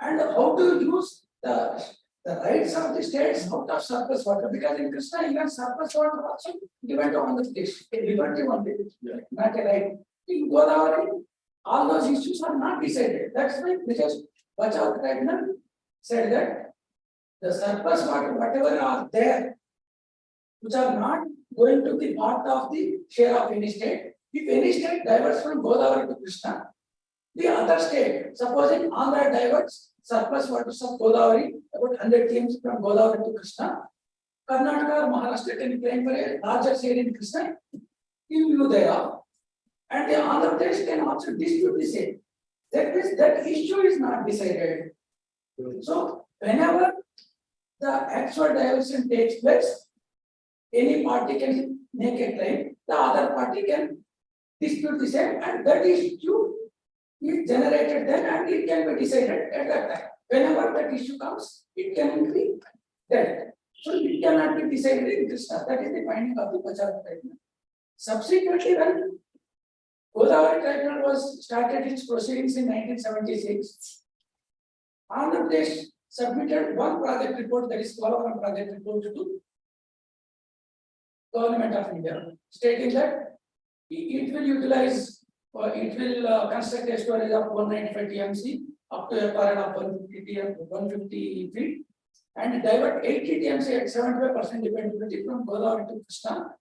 and how to use the rights of the states out of surplus water, because in Krishna even surplus water also given to Andhra Pradesh, a liberty only, not a right. In Godavari, all those issues are not decided. That's why because Bachawat Tribunal said that the surplus water, whatever are there, which are not going to be part of the share of any state, if any state diverts from Godavari to Krishna, the other state, supposing Andhra diverts surplus waters of Godavari, about 100 km from Godavari to Krishna, Karnataka or Maharashtra can claim for a larger share in Krishna in view thereof. And the Andhra Pradesh can also dispute the same. That means that issue is not decided. So whenever the actual diversion takes place, any party can make a claim, the other party can dispute the same, and that issue is generated then and it can be decided at that time. Whenever that issue comes, it can be dealt. So it cannot be decided in Krishna. That is the finding of the Bajaj tribunal. Subsequently, when Godavari tribunal was started its proceedings in 1976, Andhra Pradesh submitted one project report, that is Polavram project report, to Government of India, stating that it will utilize or it will construct a storage of 195 TMC up to a period of 150 feet and divert 80 TMC at 75% dependability from Godavari to Krishna,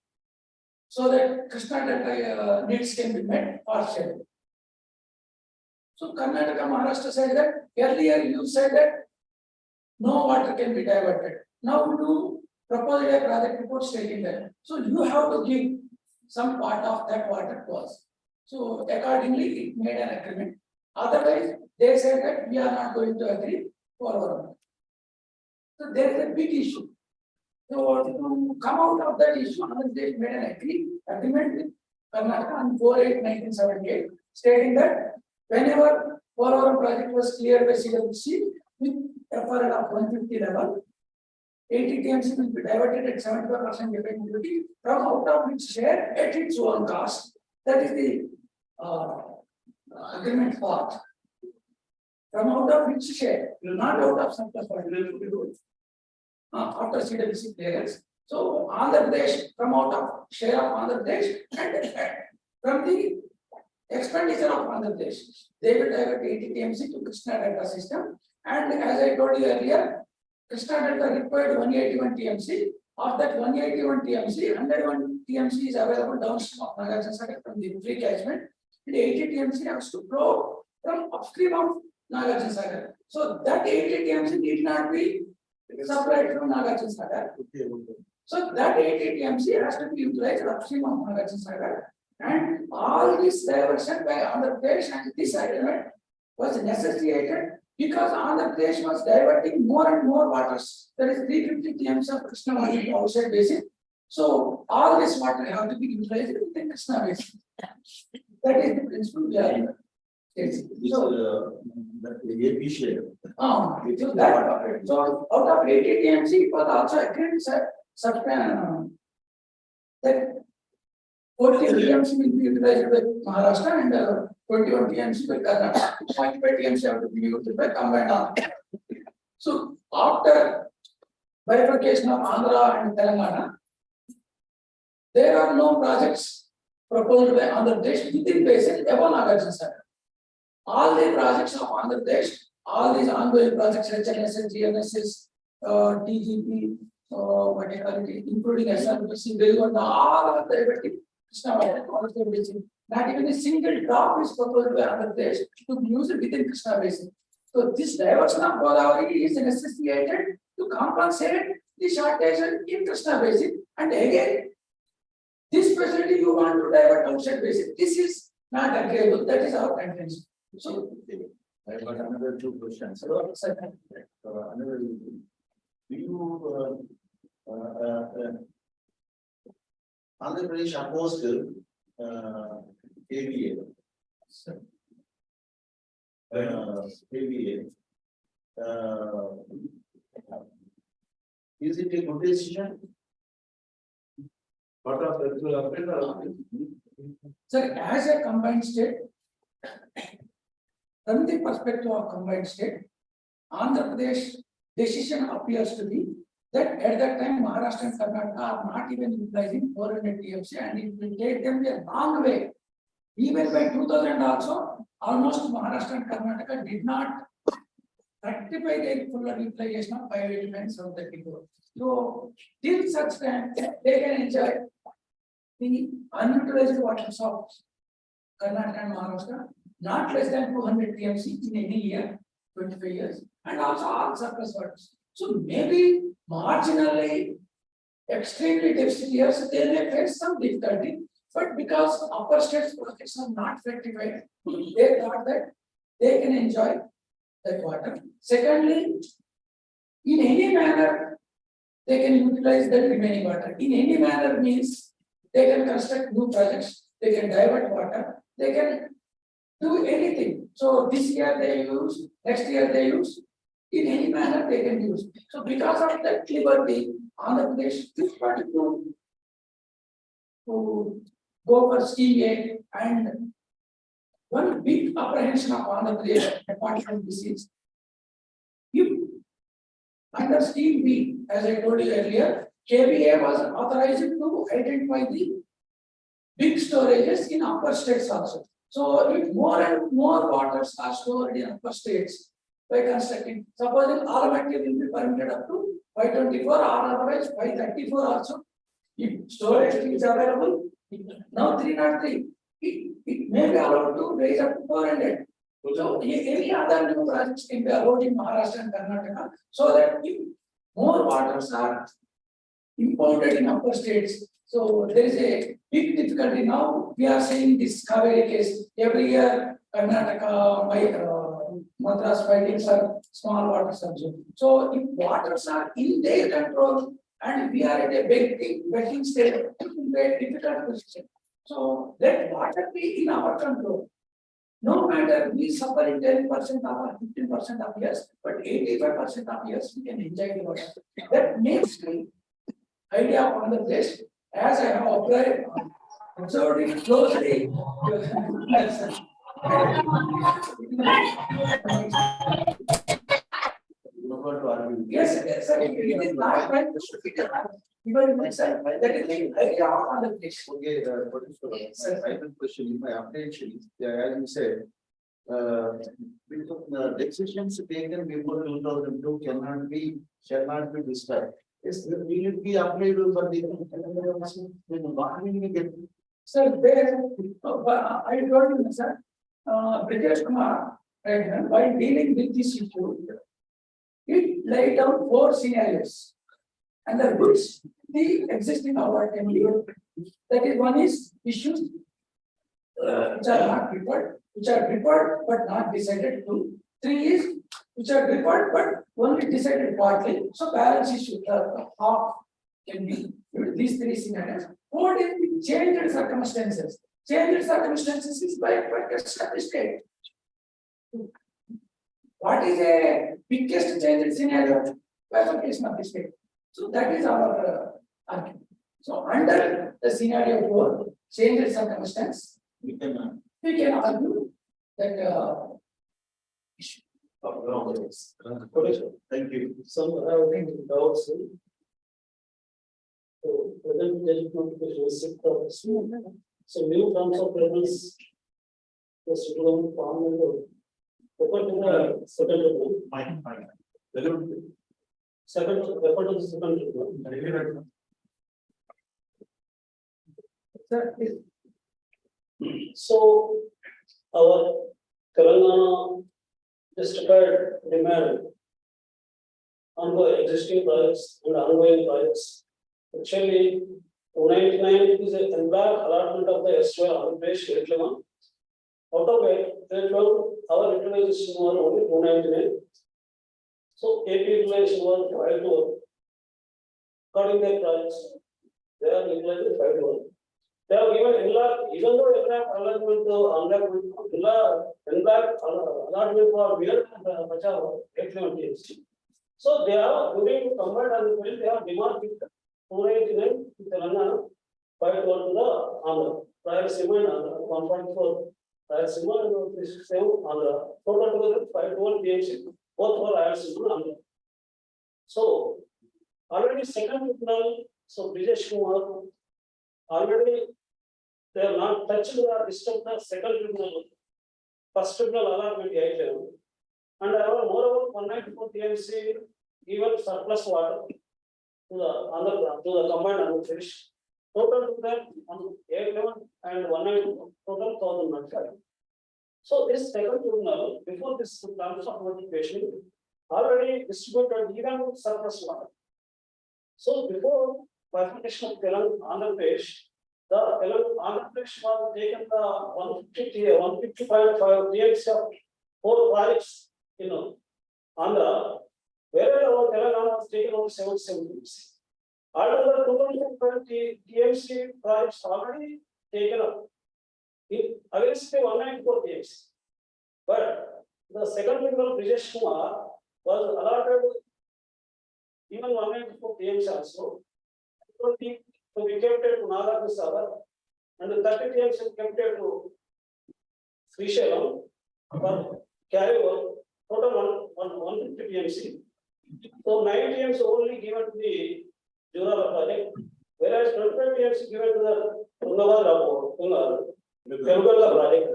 so that Krishna Delta needs can be met partially. So Karnataka, Maharashtra said that earlier you said that no water can be diverted. Now you propose a project report stating that. So you have to give some part of that water to us. So accordingly, it made an agreement. Otherwise, they said that we are not going to agree for our. So there is a big issue. So to come out of that issue, they made an agreement with Karnataka on 4/8/1978, stating that whenever Polavaram project was cleared by CWC with FRL of 150 level, 80 TMC will be diverted at 75% dependability from out of which share at its own cost. That is the agreement part. From out of which share, not out of surplus, but after CWC clearance. So Andhra Pradesh from out of share of Andhra Pradesh and from the expenditure of Andhra Pradesh, they will divert 80 TMC to Krishna Delta system. And as I told you earlier, Krishna Delta required 181 TMC. Of that 181 TMC, 101 TMC is available downstream of Nagarjuna Sagar from the free catchment, and 80 TMC has to flow from upstream of Nagarjuna Sagar. So that 80 TMC need not be supplied from Nagarjuna Sagar. So that 80 TMC has to be utilized upstream of Nagarjuna Sagar, and all this diversion by Andhra Pradesh and this agreement was necessitated because Andhra Pradesh was diverting more and more waters. There is 350 TMC of Krishna water outside basin. So all this water have to be utilized within Krishna basin. That is the principle we are facing. So AP share. So out of 80 TMC, it was also agreed that 40 TMC will be utilized by Maharashtra and 21 TMC by Karnataka. 0.5 TMC have to be utilized by combined Andhra. So after bifurcation of Andhra and Telangana, there are no projects proposed by Andhra Pradesh within basin above Nagarjuna Sagar. All the projects of Andhra Pradesh, all these ongoing projects, HNSS, GNSS, TGP, what you call it, including SRPC, all are diverting Krishna water basin. Not even a single drop is proposed by Andhra Pradesh to be used within Krishna basin. So this diversion of Godavari is necessitated to compensate the shortage in Krishna basin. And again, this facility you want to divert outside basin, this is not agreeable. That is our contention. So I got another two questions. Another, do you Andhra Pradesh opposed ABA? ABA. Is it a good decision? What of the sir, as a combined state, from the perspective of combined state, Andhra Pradesh decision appears to be that at that time Maharashtra and Karnataka are not even utilizing 400 TMC, and it will take them a long way. Even by 2000 also, almost Maharashtra and Karnataka did not rectify their full utilization of 589 734. So till such time they can enjoy the unutilized waters of Karnataka and Maharashtra, not less than 200 TMC in any year, 25 years, and also all surplus waters. So maybe marginally extremely deficit years, they may face some difficulty. But because upper states projects are not rectified, they thought that they can enjoy that water. Secondly, in any manner, they can utilize the remaining water. In any manner means they can construct new projects, they can divert water, they can do anything. So this year they use, next year they use, in any manner they can use. So because of that liberty, Andhra Pradesh is trying to go for scheme A, and one big apprehension of Andhra Pradesh apart from this is, if under scheme B, as I told you earlier, KBA was authorized to identify the big storages in upper states also. So if more and more waters are stored in upper states by constructing, supposing Almaty will be permitted up to 524 or otherwise 534 also. If storage is available, now 303, it may be allowed to raise up to 400. So any other new projects can be allowed in Maharashtra and Karnataka, so that if more waters are impounded in upper states, so there is a big difficulty. Now we are seeing this Kaveri case every year. Karnataka, Madras fighting for small water subsidy. So if waters are in their control and we are at a betting state, it will be a difficult position. So let water be in our control. No matter we suffer in 10% or 15% of years, but 85% of years we can enjoy the water. That makes me idea on the place, as I have observed it closely. Yes, yes, sir. It is not right to fit it. Even myself, that is the idea on the place. Okay, final question, in my update sheet, as you said, because the decisions taken before 2002 shall not be disturbed. Will it be applied for the? Sir, there, I told you, sir, British Kumar, while dealing with this issue, it laid down 4 scenarios, under which the existing award can be. That is, one is issues which are not preferred, which are preferred but not decided to. 3 is which are preferred but only decided partly. So balance issue half can be these 3 scenarios. 4 is changed circumstances. Changed circumstances is by established state. What is a biggest changed scenario? Bifurcation of the state. So that is our argument. So under the scenario 4, changed circumstance, we can argue that issue. Thank you. Some doubts. So, present notification is 6th. So, new terms of reference. The student form open to the second rule. Second, refer to the second rule. So, our Telangana justified demand on the existing projects and ongoing projects. Actually, 299 is an embark allotment of the S12 Andhra Pradesh state level. Out of it, our utilization was only 299. So, AP utilization was 5 to 1. According to their projects, they are utilizing 5 to 1. They have given NLAC, even though NLAC allotment to NLAC allotment for beer and Pachao 811 years. So they are going to convert and they have demand 299 to Telangana, 5 to 1 to the Andhra. Prior Sima and Andhra, 1.4. Prior Sima and 367 Andhra. Total together 5 to 1 PMC. Both were added to Andhra. So already second tribunal, so Brijesh Kumar already they have not touched the disturbed the second tribunal, first tribunal allotment 8 level. And moreover, 194 TMC given surplus water to the combined Andhra Pradesh. Total to them on 8 level and 190 total 1005. So this second tribunal, before this terms of notification, already distributed even surplus water. So before bifurcation of Telang Andhra Pradesh, the Telang Andhra Pradesh was taken the 155 TMC of 4 projects, Andhra, whereas our Telangana was taken only 77 TMC. Altogether, 220 TMC projects already taken up. Against the 194 TMC. But the second middle Brijesh Kumar was allotted even 194 TMC also. 20 to be kept to Nagarjuna Sagar and the 30 TMC kept to Srisailam for carry over total 150 TMC. So 9 TMC only given to the Jurala project, whereas 25 TMC given to the Telangana project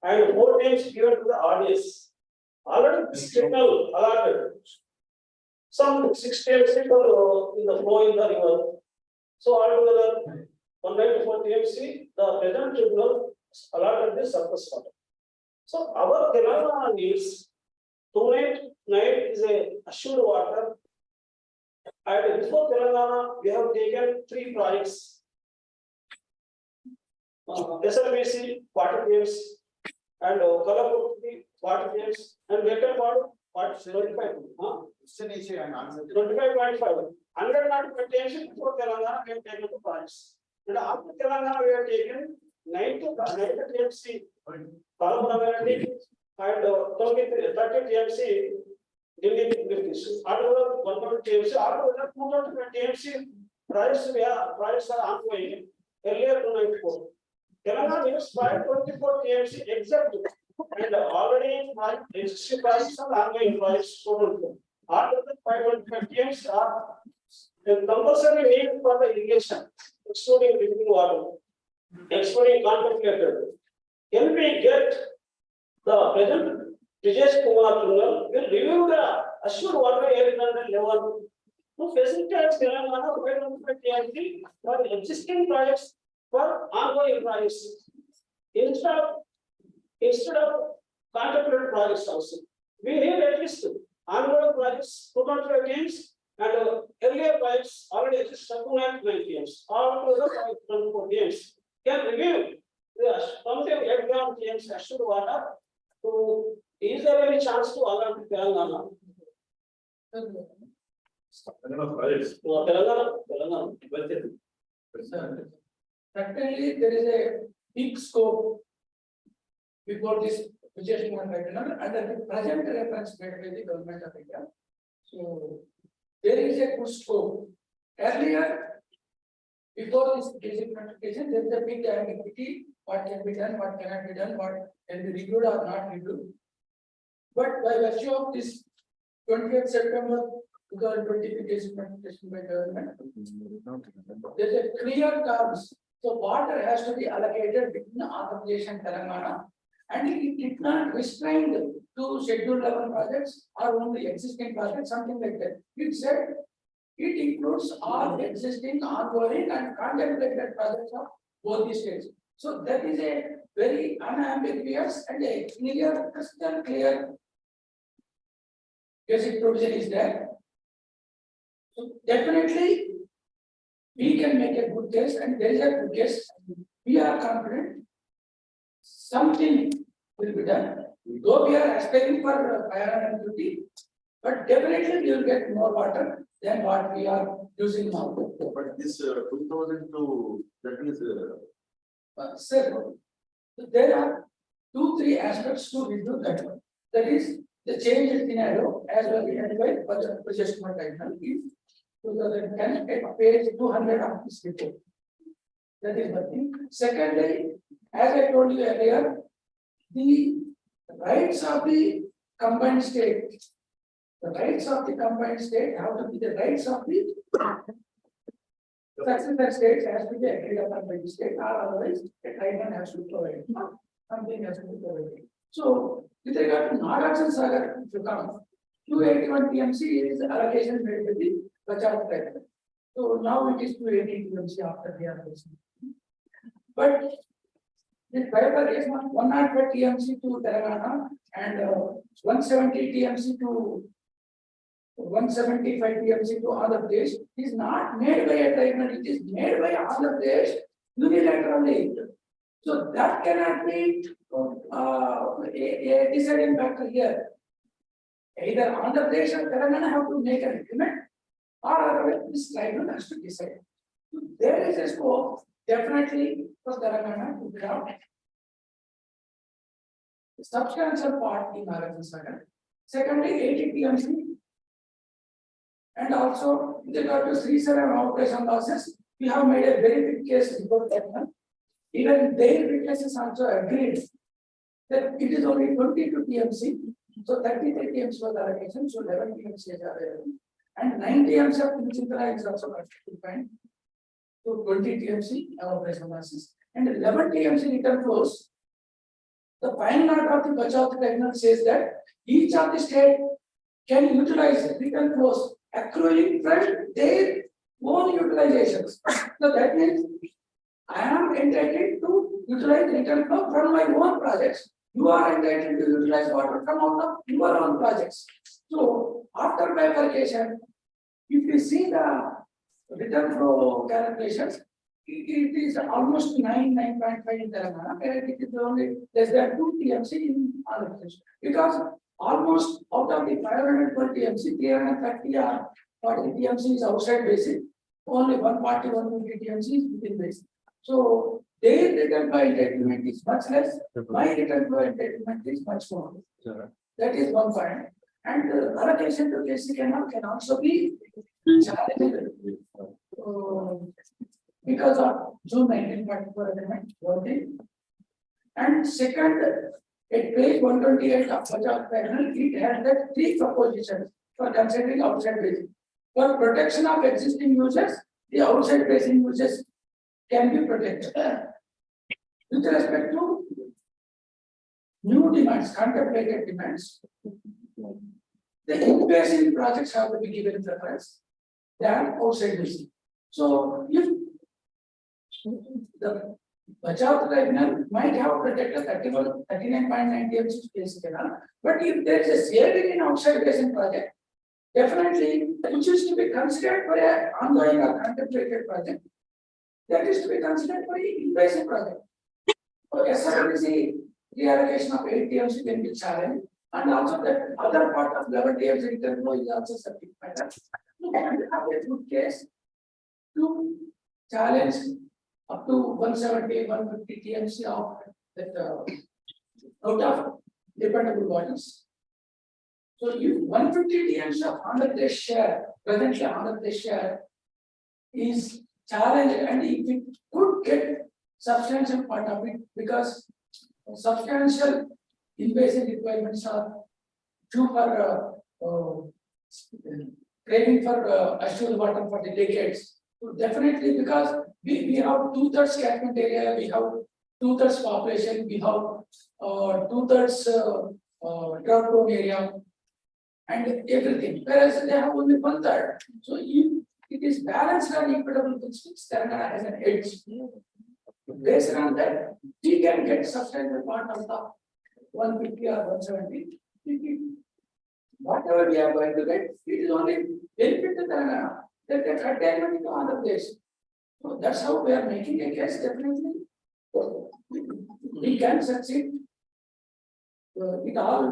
and 4 TMC given to the RDS. Already this signal allotted. Some 6 TMC were in the flow in the river. So altogether 194 TMC, the present tribunal allotted this surplus water. So our Telangana needs 299 is a assured water. And before Telangana, we have taken 3 projects. SRBC 40 TMC and Kalapurti 40 TMC and later part 25. 25.5. 195 TMC before Telangana we have taken 2 projects. And after Telangana we have taken 90 TMC Kalapurti and 30 TMC Delhi. After 120 TMC, after 220 TMC projects are ongoing. Earlier 294. Telangana is 524 TMC exactly, and already existing projects are ongoing projects. After the 525 TMC are compulsory need for the irrigation, excluding drinking water, excluding contemplated. Can we get the present Brijesh Kumar Tunnel will review the assured water area level to facilitate Telangana 525 TMC for existing projects for ongoing projects instead of contemplated projects also. We need at least ongoing projects 225 TMC and earlier projects already exist 299 TMC. All together 524 TMC. Can review something 8 gram TMC assured water to. Is there any chance to allot Telangana? Certainly, there is a big scope before this Brijesh Kumar Tribunal under the present reference made by the government of India. So there is a good scope. Earlier, before this basic notification, there is a big ambiguity: what can be done, what cannot be done, what can be reviewed or not reviewed. But by virtue of this 20th September 2020 basic notification by government, there is a clear terms. So water has to be allocated between Andhra Pradesh and Telangana, and it did not restrain to scheduled level projects or only existing projects, something like that. It said it includes all existing, ongoing, and contemplated projects of both the states. So that is a very unambiguous and a clear, crystal clear basic provision is there. So definitely we can make a good case, and there is a good case. We are confident something will be done. Though we are aspiring for 550, but definitely we will get more water than what we are using now. But this 2002, that is. Sir, there are 2-3 aspects to review that one. That is the change in scenario as well identified by the Brijesh Kumar Tribunal in 2010 at page 200 of this report. That is one thing. Secondly, as I told you earlier, the rights of the combined state, have to be the rights of the successor states has to be agreed upon by the state, or otherwise a tribunal has to provide. Something has to be provided. So, with regard to Nagarjuna Sagar, if you come, 281 TMC is allocation made by the Bachar tribunal. So now it is 280 TMC after the allocation. But the bifurcation 105 TMC to Telangana and 170 TMC to 175 TMC to Andhra Pradesh is not made by a tribunal, it is made by Andhra Pradesh unilaterally. So that cannot be a deciding factor here. Either Andhra Pradesh or Telangana have to make an agreement, or otherwise this tribunal has to decide. So there is a scope definitely for Telangana to grab the substantial part in Nagaland. Secondly, 80 TMC. And also, with regard to Sri-Saram operation losses, we have made a very big case before that. Even their witnesses also agreed that it is only 22 TMC, so 33 TMC was allocation, so 11 TMC is available. And 9 TMC of Pinchindra is also defined. So 20 TMC operation losses and 11 TMC return flows. The final order of the Bachao Tribunal says that each of the state can utilize return flows accruing from their own utilizations. So that means I am entitled to utilize return flow from my own projects. You are entitled to utilize water from out of your own projects. So after bifurcation, if you see the return flow calculations, it is almost 9.5 in Telangana, where it is only less than 2 TMC in Andhra Pradesh. Because almost out of the 512 TMC, 330 or 40 TMC is outside basin, only 140, 150 TMC is within basin. So their return flow entitlement is much less, my return flow entitlement is much more. That is one point. And allocation to KC canal can also be challenged because of June 1944 amendment, one thing. And second, at page 128 of Bachao Tribunal, it has that 3 propositions for considering outside basin. For protection of existing users, the outside basin users can be protected. With respect to new demands, contemplated demands, the in-basin projects have to be given preference than outside basin. So if the Bachao Tribunal might have protected 39.9 TMC space canal, but if there is a sharing in outside basin project, definitely which is to be considered for an ongoing or contemplated project, that is to be considered for an in-basin project. So SRBC reallocation of 8 TMC can be challenged, and also that other part of 11 TMC return flow is also subject by that. So have a good case to challenge up to 170, 150 TMC of that out of dependable bodies. So if 150 TMC of Andhra Pradesh share, presently Andhra Pradesh share is challenged, and if it could get substantial part of it, because substantial invasive requirements are due for craving for assured water for the decades. So definitely, because we have 2/3 catchment area, we have 2/3 population, we have 2/3 drought prone area, and everything. Whereas they have only 1/3. So if it is balanced on equitable principles, Telangana has an edge. Based on that, we can get substantial part of the 150 or 170. Whatever we are going to get, it is only benefit to Telangana. That curtailment to Andhra Pradesh. So that's how we are making a case. Definitely, we can succeed. It all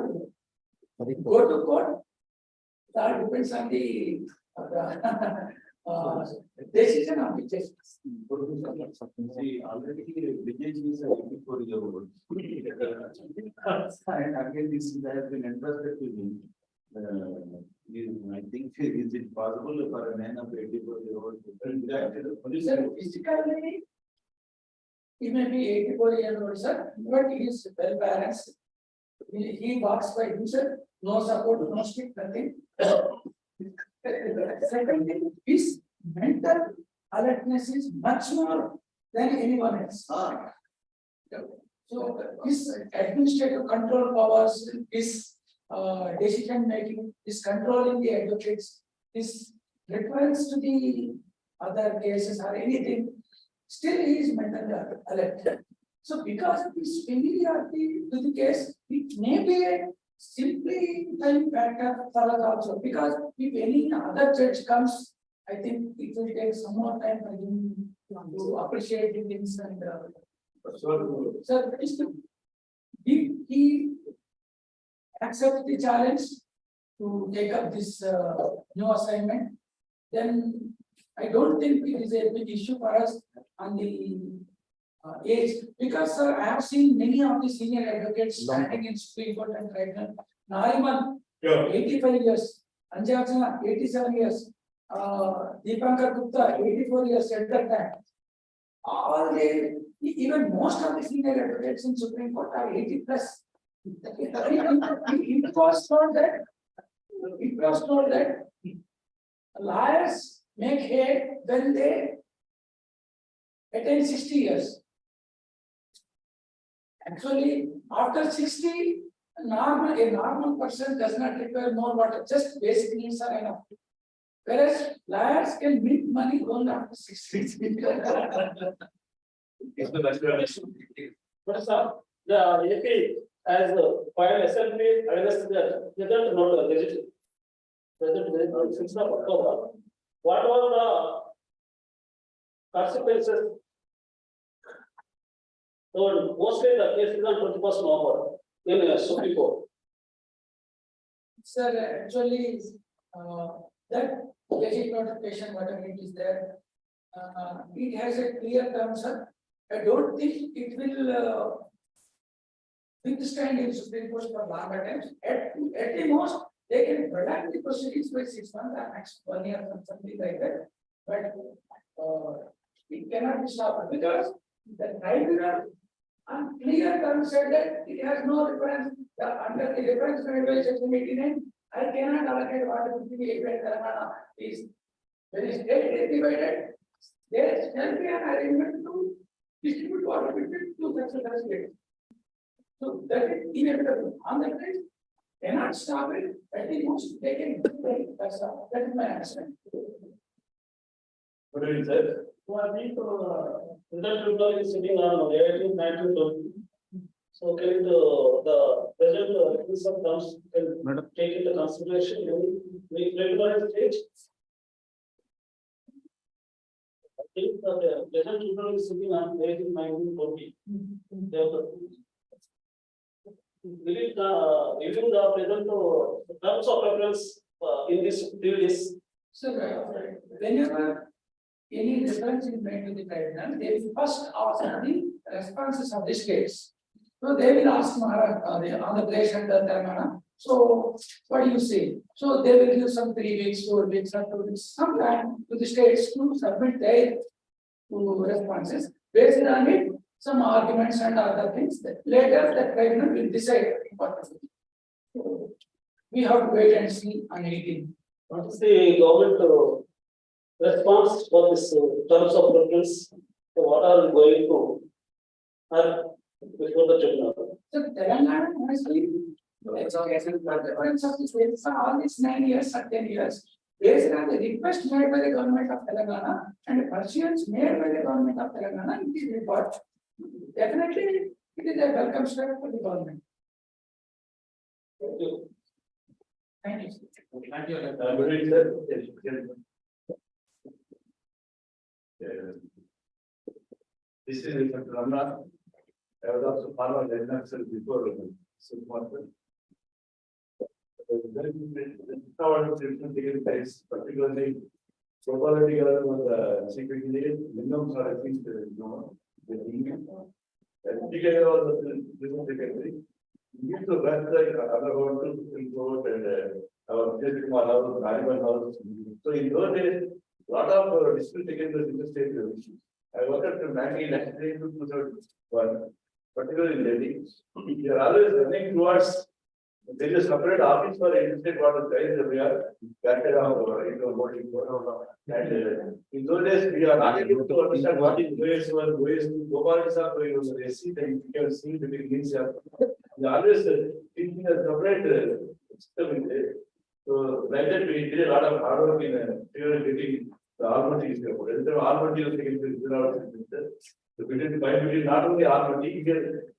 go to court. It all depends on the decision of the justice. See, already village is a 84-year old. And again, this has been entrusted to him. I think, is it possible for a man of 84-year-old? Sir, physically, he may be 84 years old, sir, but he is well balanced. He walks by himself, no support, no stick, nothing. Second thing, his mental alertness is much more than anyone else. So his administrative control powers, his decision making, his controlling the advocates, his reference to the other cases or anything, still he is mentally alert. So because of his familiarity to the case, it may be a simply time factor for us also, because if any other judge comes, I think it will take some more time for him to appreciate the things and. Sir, if he accepts the challenge to take up this new assignment, then I don't think it is a big issue for us on the age, because sir, I have seen many of the senior advocates standing in Supreme Court and tribunal. Nariman, 85 years, Anjana, 87 years, Deepankar Gupta, 84 years at that time. All they, even most of the senior advocates in Supreme Court are 80 plus. It was told that lawyers make hay when they attain 60 years. Actually, after 60, a normal person does not require more water, just basic needs are enough. Whereas liars can make money only after 60. But sir, the AP as filed assembly against the result not legitimate. Result 6th of October. What was the consequences? So mostly the case is on 21st November in Supreme Court. Sir, actually, that gazette notification, whatever it is there, it has a clear term, sir. I don't think it will withstand in Supreme Court for longer times. At the most, they can prolong the proceedings by 6 months or next 1 year or something like that. But it cannot be stopped because the tribunal on clear terms said that it has no reference. Under the reference made by Section 89, I cannot allocate water to the event Telangana is. When the state is divided, there shall be an arrangement to distribute water between two successive states. So that is inevitable. On that place, cannot stop it. At the most, they can. That is my understanding. What is it? So I think result tribunal is sitting on 18/19/20. So can the present some terms can take into consideration in regular stage? I think the present tribunal is sitting on 18/19/20. Will it review the present terms of reference in this field is? So whenever any reference is made to the tribunal, they will first ask the responses of the states. So they will ask on the place and the Telangana. So what do you say? So they will give some 3 weeks, 4 weeks, or 2 weeks, some time to the states to submit their responses. Based on it, some arguments and other things. Later, the tribunal will decide importantly. So we have to wait and see on 18. What is the government response for this terms of reference? So what are we going to have before the tribunal? So Telangana has been education for the reference of the states for all these 9 years or 10 years. Based on the request made by the government of Telangana and the pursuance made by the government of Telangana, it is report. Definitely, it is a welcome step for the government. Thank you. Thank you. Thank you. This is Mr. Ramnath. I was also followed the election before 6 months. Taken place, particularly property was the secretary, minimum are at least no. The union. And together was the business secretary. We used to run the other one to Supreme Court and our Kumar house, Nariman house. So in those days, lot of dispute taken place in the state issues. I worked from 1993 to 2001, particularly in Delhi. We are always running towards. There is a separate office for interstate water guys that we are batted out and in those days we are not able to understand what is ways to Gopal is up to the receipt and you can see the beginnings. We always thinking a separate system in there. So like that we did a lot of hard work in getting the almond is the almond is taken to the between not only our team,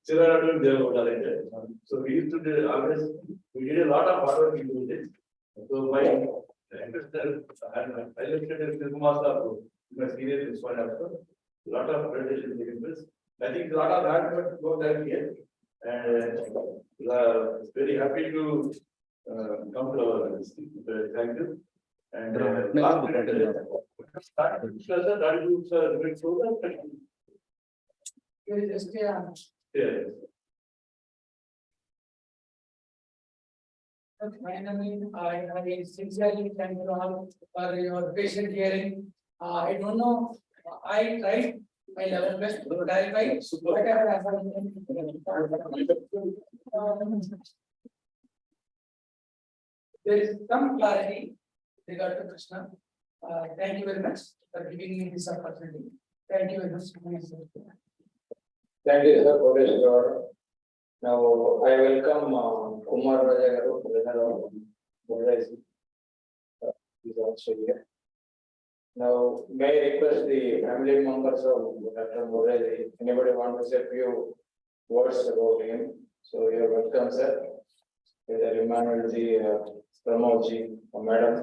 Chiradu, they were talented. So we used to do always, we did a lot of hard work into this. So my interest, I looked at the master, my senior is one also. Lot of presentation taking place. I think a lot of that work that here. And very happy to come to our thank you. And last minute, start discussion, that is a great program. Yeah. Finally, I sincerely thank you all for your patient hearing. I don't know, I tried my level best to clarify whatever happened. There is some clarity regard to Krishna. Thank you very much for giving me this opportunity. Thank you very much. Thank you, sir, for your. Now, I welcome Kumar Rajagaru, President of Murray. He's also here. Now, may I request the family members of Dr. Murray, if anybody want to say a few words about him, so you are welcome, sir. Whether Emmanuel ji, Pramod ji, or madam.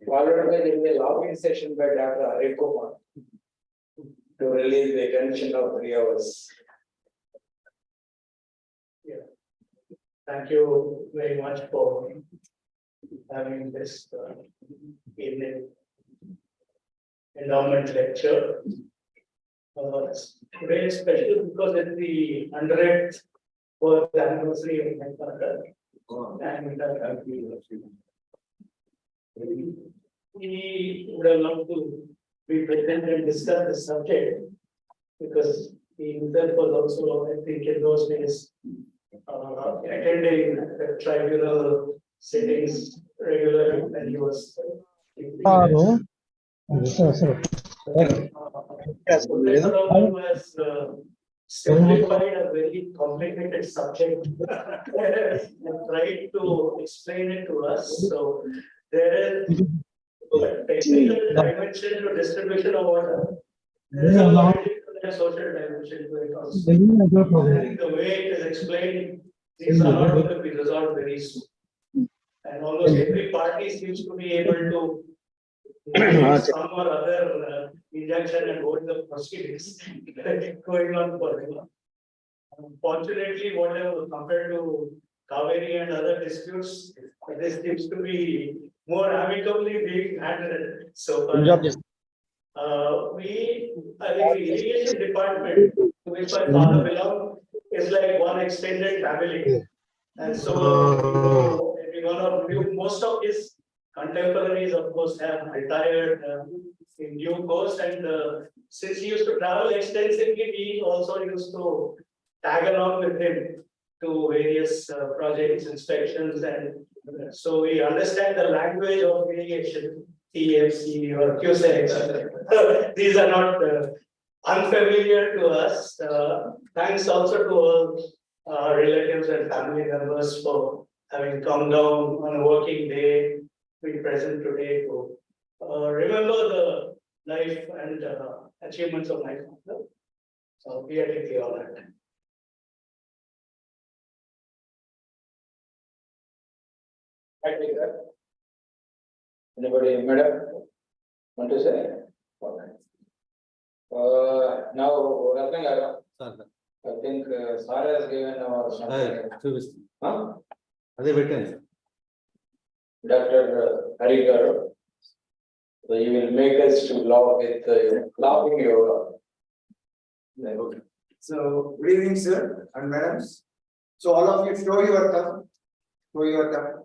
Followed by the lobbying session by Dr. Hari Kumar to release the tension of 3 hours. Thank you very much for having this evening endowment lecture. Today is special because it's the 100th birth anniversary of my father. And we would have loved to be present and discuss the subject because he himself was also, I think, in those days attending the tribunal sittings regularly, and he was. Has simplified a very complicated subject and tried to explain it to us. So there is a technical dimension to distribution of water. There is a social dimension to it also. I think the way it is explained, these are not going to be resolved very soon. And almost every party seems to be able to some or other injunction and hold the proceedings going on for him. Unfortunately, whatever compared to Kaveri and other disputes, this seems to be more amicably being handled. So I think the irrigation department, to which my father belonged, is like one extended family. And so every one of you, most of his contemporaries, of course, have retired in due course. And since he used to travel extensively, we also used to tag along with him to various projects, inspections, and so we understand the language of irrigation, TFC or QSEX. These are not unfamiliar to us. Thanks also to all relatives and family members for having come down on a working day, be present today to remember the life and achievements of my father. So we are deeply honored. Thank you, sir. Anybody, madam, want to say? Okay. Now, Ratnagara. I think Sara has given our. Huh? Dr. Hari Garu. So you will make us to laugh with laughing yoga. So, good evening, sir and madams. So all of you show your thumb. Show your thumb.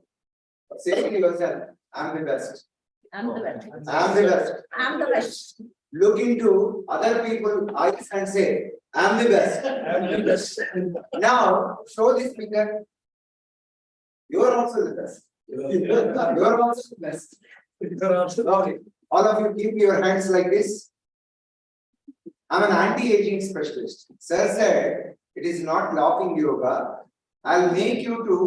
Say to yourself, I'm the best. I'm the best. I'm the best. I'm the best. Look into other people's eyes and say, I'm the best. I'm the best. Now, show this finger. You are also the best. You are also the best. Okay. All of you keep your hands like this. I'm an anti-aging specialist. Sir said, it is not laughing yoga. I'll make you to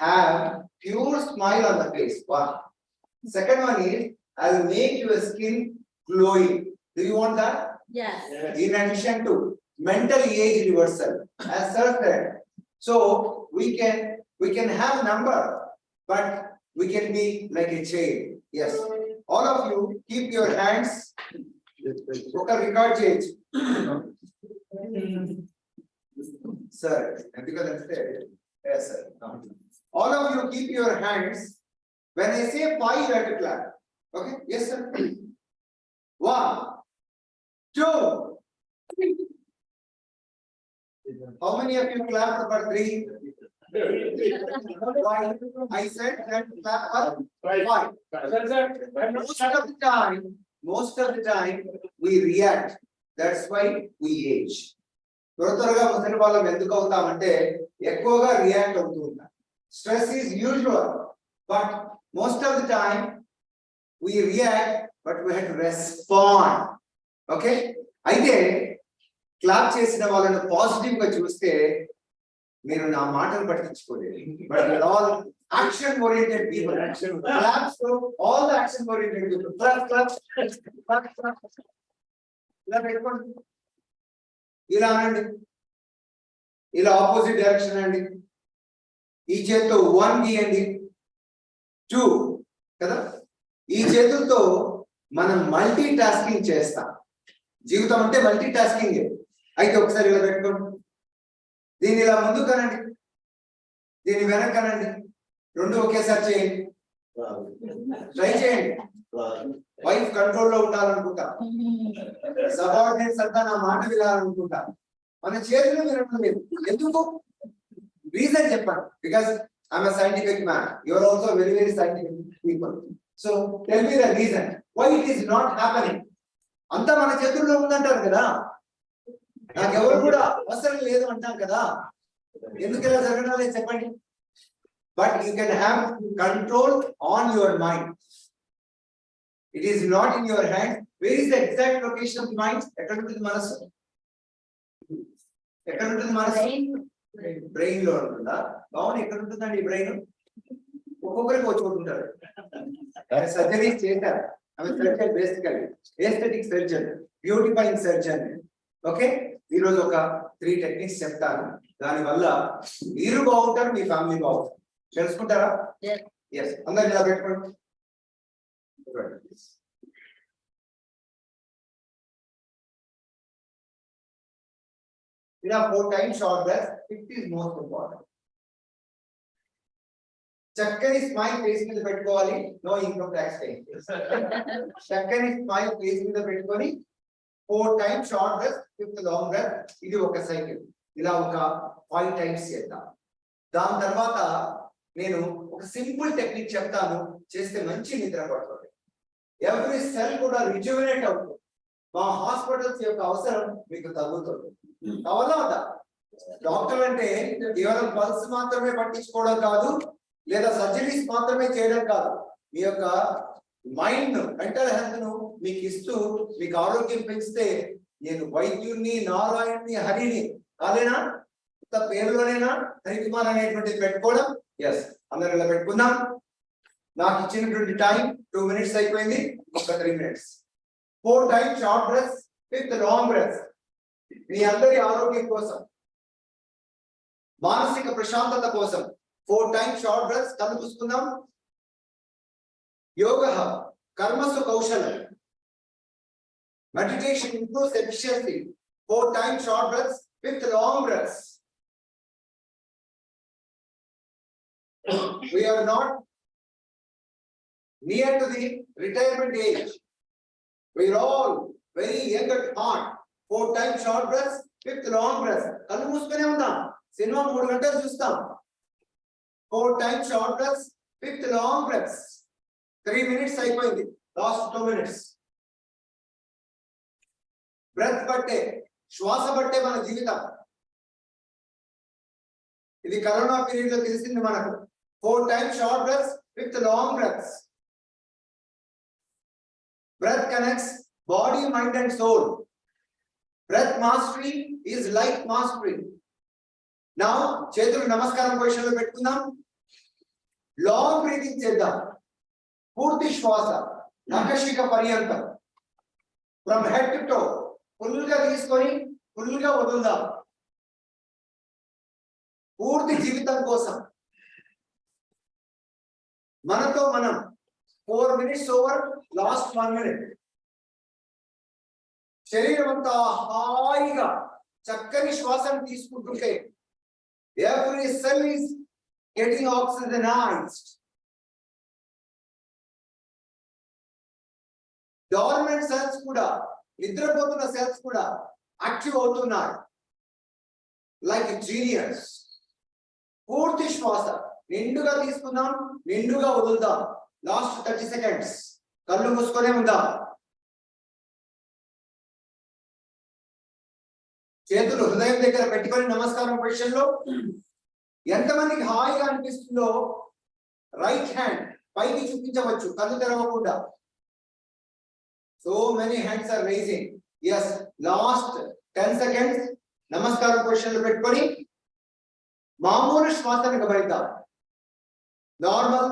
have pure smile on the face. One. Second one is, I'll make your skin glowing. Do you want that? Yes. In addition to mental age reversal, as sir said. So we can have number, but we can be like a chain. Yes. All of you keep your hands. Okay, record change. Sir, because I said, yes, sir. All of you keep your hands. When I say 5, you have to clap. Okay? Yes, sir. 1, 2. How many of you clapped for 3? Why? I said that clap for 5. Most of the time, we react. That's why we age. త్వరగా ముసలి వాళ్ళం ఎందుకు అవుతామంటే ఎక్కువగా react అవుతూ ఉంటాం. Stress is usual, but most of the time we react, but we have to respond. Okay? అయితే clap చేసిన వాళ్ళని పాజిటివ్ గా చూస్తే మీరు నా మాటలు పట్టించుకోలేదు. But we are all action oriented people. Claps to all the action oriented people. Clap, clap, clap, clap. ఇలా పెట్టుకోండి. ఇలా అనండి. ఇలా ఆపోజిట్ డైరెక్షన్ అండి. ఈ చేతితో 1 గీయండి, 2 కదా. ఈ చేతులతో మనం మల్టీ టాస్కింగ్ చేస్తాం. జీవితం అంటే మల్టీ టాస్కింగ్. అయితే ఒకసారి ఇలా పెట్టుకోండి. దీన్ని ఇలా ముందు కనండి, దీన్ని వెనక్కి కనండి. 2 ఒకేసారి చేయండి. ట్రై చేయండి. వైఫ్ కంట్రోల్లో ఉండాలనుకుంటా, సబార్డినేట్స్ అంతా నా మాట వినాలనుకుంటా. మన చేతులు వినడం లేదు. ఎందుకు? రీజన్ చెప్పండి. Because I'm a scientific man. You are also very scientific people. So tell me the reason why it is not happening. అంతా మన చేతుల్లో ఉందంటారు కదా. నాకెవరు కూడా అవసరం లేదు అంటాం కదా. ఎందుకు ఇలా జరగడం లేదు చెప్పండి. But you can have control on your mind. It is not in your hand. Where is the exact location of the mind? ఎక్కడ ఉంటుంది మనసు? ఎక్కడ ఉంటుంది మనసు? బ్రెయిన్ లో ఉంటుందా? బాగుంది. ఎక్కడ ఉంటుందండి ఈ బ్రెయిన్? ఒక్కొక్కరికి వచ్చుకుంటుంటారు. సర్జరీ చేశారు. ఆమె సర్జన్ బేసికల్ aesthetic surgeon, beautifying surgeon. Okay, ఈరోజు ఒక 3 టెక్నిక్స్ చెప్తాను. దానివల్ల మీరు బాగుంటారు, మీ ఫ్యామిలీ బాగుంటారు. తెలుసుకుంటారా? ఎస్. అందరు ఇలా పెట్టుకోండి. ఇలా 4 times short breath. 5th is most important. చక్కని స్మైల్ ఫేస్ మీద పెట్టుకోవాలి. No income tax pay. చక్కని స్మైల్ ఫేస్ మీద పెట్టుకొని 4 times short breath, 5th long breath. ఇది ఒక సైకిల్. ఇలా ఒక 5 times చేద్దాం. దాని తర్వాత నేను ఒక సింపుల్ టెక్నిక్ చెప్తాను. చేస్తే మంచి నిద్ర పడుతుంది. ఎవ్రీ సెల్ కూడా రిజ్యువినేట్ అవుతుంది. మా హాస్పిటల్స్ యొక్క అవసరం మీకు తగ్గుతుంది. కావాలా వద్దా? డాక్టర్ అంటే కేవలం పల్స్ మాత్రమే పట్టించుకోవడం కాదు, లేదా సర్జరీస్ మాత్రమే చేయడం కాదు. మీ యొక్క మైండ్, మెంటల్ హెల్త్ ను మీకు ఇస్తూ మీకు ఆరోగ్యం పెంచితే నేను వైద్యుడిని, నారాయణని, హరిని కాలేనా? పేరులోనేనా హరికుమార్ అనేటువంటిది పెట్టుకోవడం? ఎస్. అందరూ ఇలా పెట్టుకుందాం. నాకు ఇచ్చినటువంటి టైం 2 minutes అయిపోయింది. ఒక 3 minutes. 4 times short breath, 5th long breath. మీ అందరి ఆరోగ్యం కోసం, మానసిక ప్రశాంతత కోసం 4 times short breath. కళ్ళు మూసుకుందాం. యోగ కర్మసు కౌశలం. Meditation improves efficiency. 4 times short breaths, 5th long breaths. We are not near to the retirement age. We are all very young at heart. 4 times short breaths, 5th long breaths. కళ్ళు మూసుకునే ఉందాం. Cinema 3 గంటలు చూస్తాం. 4 times short breaths, 5th long breaths. 3 minutes అయిపోయింది. Last 2 minutes. Breath బట్టే, శ్వాస బట్టే మన జీవితం. ఇది కరోనా పీరియడ్ లో తెలిసింది మనకు. 4 times short breaths, 5th long breaths. Breath connects body, mind and soul. Breath mastery is life mastery. Now, చేతులు నమస్కారం పొజిషన్ లో పెట్టుకుందాం. లాంగ్ బ్రీతింగ్ చేద్దాం. పూర్తి శ్వాస నఖశిఖ పర్యంతం from head to toe full గా తీసుకొని ఫుల్ గా వదులుదాం. పూర్తి జీవితం కోసం మనతో మనం 4 minutes ఓవర్, లాస్ట్ 1 minute. శరీరం అంతా హాయిగా చక్కని శ్వాసను తీసుకుంటుంటే every cell is getting oxygenized. Dormant cells కూడా, నిద్రపోతున్న cells కూడా యాక్టివ్ అవుతున్నాయి. Like genius. పూర్తి శ్వాస నిండుగా తీసుకుందాం, నిండుగా వదులుదాం. లాస్ట్ 30 seconds కళ్ళు మూసుకొనే ఉందాం. చేతులు హృదయం దగ్గర పెట్టుకొని నమస్కారం పొజిషన్ లో. ఎంతమందికి హాయిగా అనిపిస్తుందో రైట్ హ్యాండ్ పైకి చూపించవచ్చు కళ్ళు తెరవకుండా. So many hands are raising. Yes, last 10 seconds నమస్కారం పొజిషన్ లో పెట్టుకొని మామూలు శ్వాసను గమనిద్దాం. Normal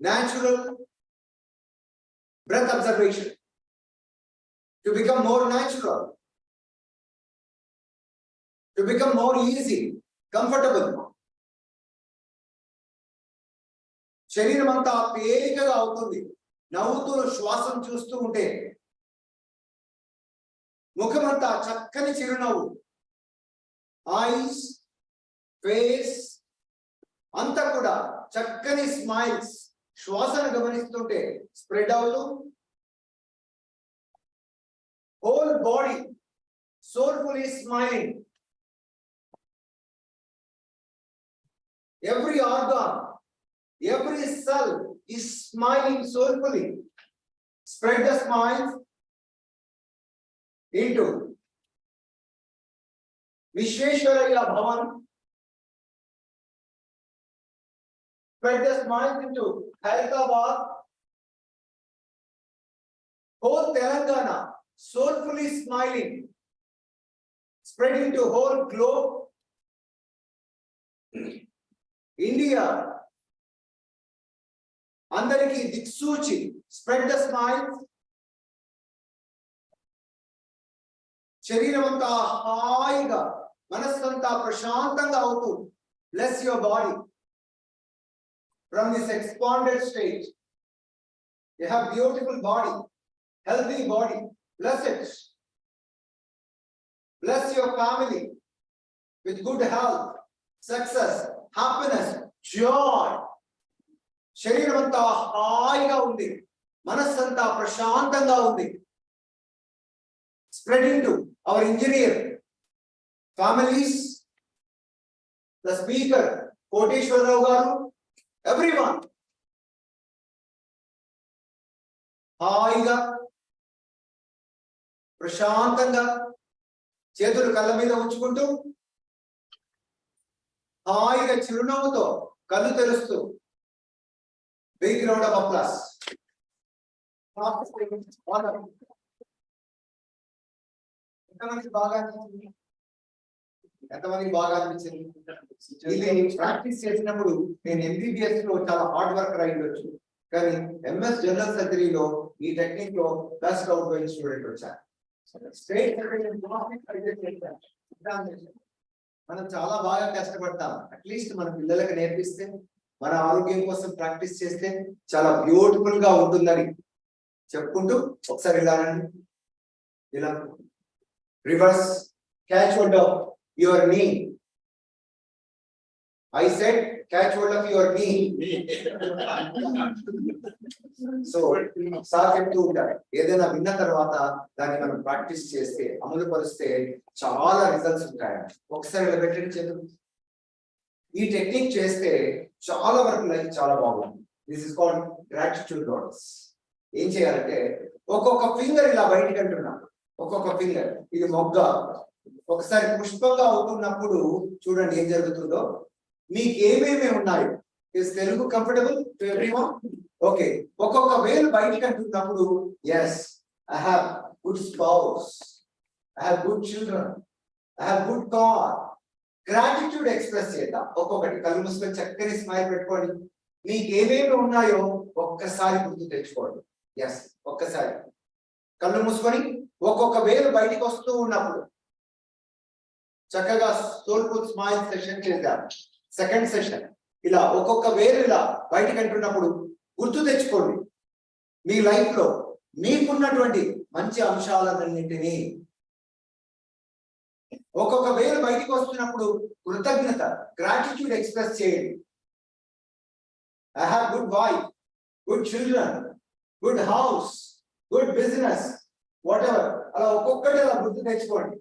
natural breath observation to become more natural, to become more easy, comfortable. శరీరం అంతా తేలికగా అవుతుంది నవ్వుతూ శ్వాసం చూస్తూ ఉంటే. ముఖమంతా చక్కని చిరునవ్వు, ఐస్, ఫేస్ అంతా కూడా చక్కని స్మైల్స్. శ్వాసను గమనిస్తుంటే స్ప్రెడ్ అవుతూ whole body soulfully smiling. Every organ, every cell is smiling soulfully. Spread the smiles into Vishveshwaraya Bhavan. Spread the smiles into Hyderabad. Whole Telangana soulfully smiling. Spread into whole globe. India, అందరికి దిక్సూచి. Spread the smiles. శరీరం అంతా హాయిగా, మనస్సంతా ప్రశాంతంగా అవుతూ. Bless your body from this expanded stage. You have beautiful body, healthy body. Bless it. Bless your family with good health, success, happiness, joy. శరీరం అంతా హాయిగా ఉంది, మనస్సంతా ప్రశాంతంగా ఉంది. Spreading to our engineer, families, the speaker, Koteshwarrao garu, everyone. హాయిగా ప్రశాంతంగా చేతులు కళ్ళ మీద ఉంచుకుంటూ హాయిగా చిరునవ్వుతో కళ్ళు తెరుస్తూ. Big round of applause. ఎంతమందికి బాగా అనిపించింది? ఇది ప్రాక్టీస్ చేసినప్పుడు నేను MBBS లో చాలా హార్డ్ వర్క్ అయ్యొచ్చు, కానీ MS జనరల్ సర్జరీలో ఈ టెక్నిక్ లో బెస్ట్ అవుట్ గోయింగ్ స్టూడెంట్ వచ్చాను. మనం చాలా బాగా కష్టపడతాం. అట్లీస్ట్ మన పిల్లలకు నేర్పిస్తే, మన ఆరోగ్యం కోసం ప్రాక్టీస్ చేస్తే చాలా బ్యూటిఫుల్ గా ఉంటుందని చెప్పుకుంటూ ఒకసారి ఇలా రండి. ఇలా reverse catch hold of your నీ. I said catch hold of your knee. So sir చెప్తూ ఉంటారు, ఏదైనా విన్న తర్వాత దాన్ని మనం ప్రాక్టీస్ చేస్తే, అమలు పరిస్తే చాలా రిజల్ట్స్ ఉంటాయి. ఒకసారి ఇలా పెట్టండి చేతులు. ఈ టెక్నిక్ చేస్తే చాలా వరకు లైఫ్ చాలా బాగుంది. This is called gratitude dots. ఏం చేయాలంటే ఒక్కొక్క ఫింగర్ ఇలా బయటికి అంటున్నాం. ఒక్కొక్క ఫింగర్, ఇది మొగ్గ. ఒకసారి పుష్పంగా అవుతున్నప్పుడు చూడండి ఏం జరుగుతుందో. మీకు ఏమేమి ఉన్నాయి? Is Telugu comfortable to everyone? Okay, ఒక్కొక్క వేలు బయటికి అంటున్నప్పుడు yes I have good spouse, I have good children, I have good car. Gratitude express చేద్దాం. ఒక్కొక్కటి కళ్ళు మూసుకొని చక్కని స్మైల్ పెట్టుకోండి. మీకు ఏమేమి ఉన్నాయో ఒక్కసారి గుర్తు తెచ్చుకోండి. ఎస్, ఒక్కసారి కళ్ళు మూసుకొని ఒక్కొక్క వేలు బయటికి వస్తూ ఉన్నప్పుడు చక్కగా సోల్ఫుల్ స్మైల్ సెషన్ చేద్దాం. సెకండ్ సెషన్ ఇలా ఒక్కొక్క వేలు ఇలా బయటికి అంటున్నప్పుడు గుర్తు తెచ్చుకోండి మీ లైఫ్ లో మీకున్నటువంటి మంచి అంశాలన్నింటినీ. ఒక్కొక్క వేలు బయటికి వస్తున్నప్పుడు కృతజ్ఞత, గ్రాటిట్యూడ్ ఎక్స్ప్రెస్ చేయండి. I have good wife, good children, good house, good business, what ever. అలా ఒక్కొక్కటి అలా గుర్తు తెచ్చుకోండి.